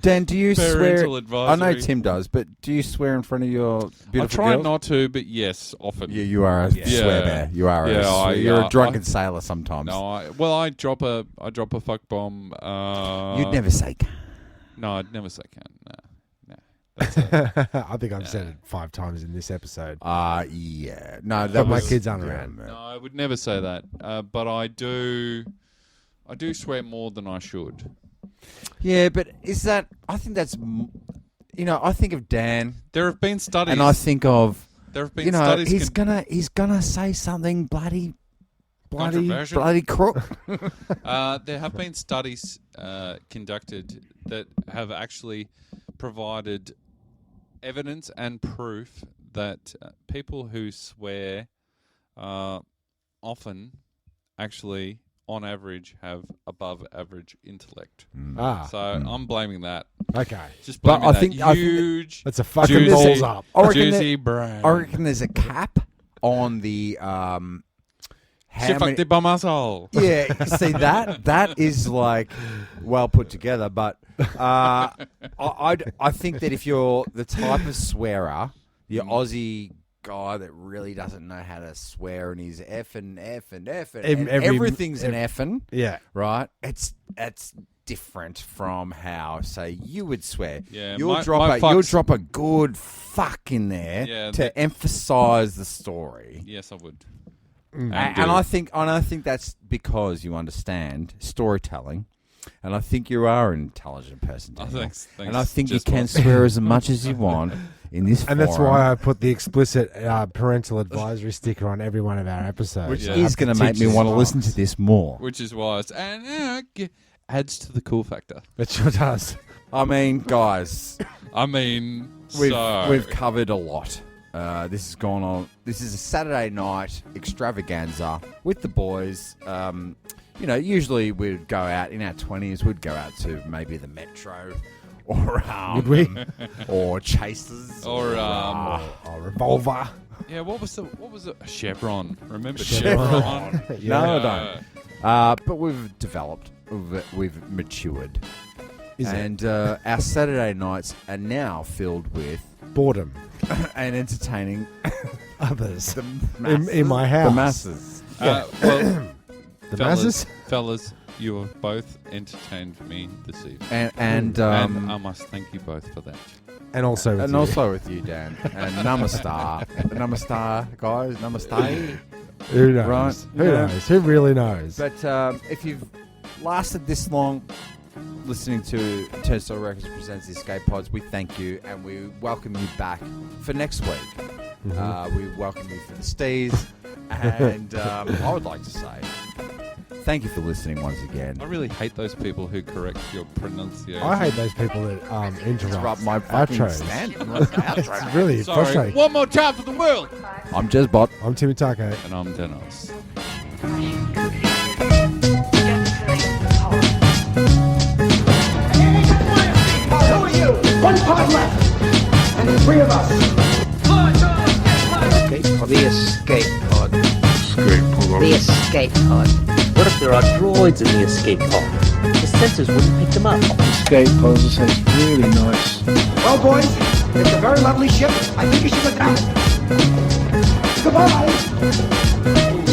Dan, do you swear? Parental I advisory. know Tim does, but do you swear in front of your beautiful I try girls? not to, but yes, often. Yeah, you are a swear bear. You are you're a drunken sailor sometimes. No, I drop a fuck bomb. You'd never say cunt. No, I'd never say cunt. No. I think I've said it 5 times in this episode. Yeah. No, that But my was, kids aren't around. No, I would never say that. But I do swear more than I should. Yeah, but is that? I think that's. I think of Dan, There have been studies. and I think of. there have been studies. he's gonna say something bloody Controversial. crook. There have been studies conducted that have actually provided evidence and proof that people who swear often actually, on average, have above average intellect. So I'm blaming that. Okay. Just But blaming I that think huge, That's a fucking juicy, balls up. juicy brain. I reckon there's a cap on the Shit, fuck the bum asshole. Yeah, see that is like well put together, but I think that if you're the type of swearer, your Aussie guy that really doesn't know how to swear and he's effing, and everything's an effing, Yeah. right? It's different from how, say, you would swear. Yeah, you'll my drop fucks- a good fuck in there Yeah, to emphasise the story. Yes, I would. And I think that's because you understand storytelling, and I think you are an intelligent person. Oh, Daniel. thanks. And I think you Jezbot. can swear as much as you want in this And that's forum, why I put the explicit parental advisory sticker on every one of our episodes. which Yeah. is going to make me want to listen to this more. Which is wise. And adds to the cool factor. It sure does. I mean, guys, I mean, we've covered a lot. This has gone on. This is a Saturday night extravaganza with the boys. Usually we'd go out in our 20s. We'd go out to maybe the Metro, or Would we? or Chasers, Or A revolver. yeah, what was it? Chevron. Remember Chevron. Chevron? No, I don't. But we've developed. We've matured. And our Saturday nights are now filled with Boredom. and entertaining Others. the In my house. The masses. Well, The fellas, masses? fellas, you have both entertained me this evening. And And I must thank you both for that. And also with and you. also with you, Dan. And namaste. Namaste, guys. Namaste. Who knows? Right. Who Yeah. knows? Who really knows? But if you've lasted this long listening to Turnstile Records Presents the Escape Pods, we thank you and we welcome you back for next week. We welcome you for the Stees. And I would like to say thank you for listening once again. I really hate those people who correct your pronunciation. I hate those people that interrupt Disrupt my fucking outros. standard outro. It's really Sorry. frustrating. One more time for the world. I'm Jezbot. I'm Timmy Taco. And I'm Danoz. Who are you? One pod left. And the 3 of us. The escape pod. The escape pod. What if there are droids in the escape pod? The sensors wouldn't pick them up. Escape pods sounds really nice. Well, boys, it's a very lovely ship. I think you should go down. Goodbye.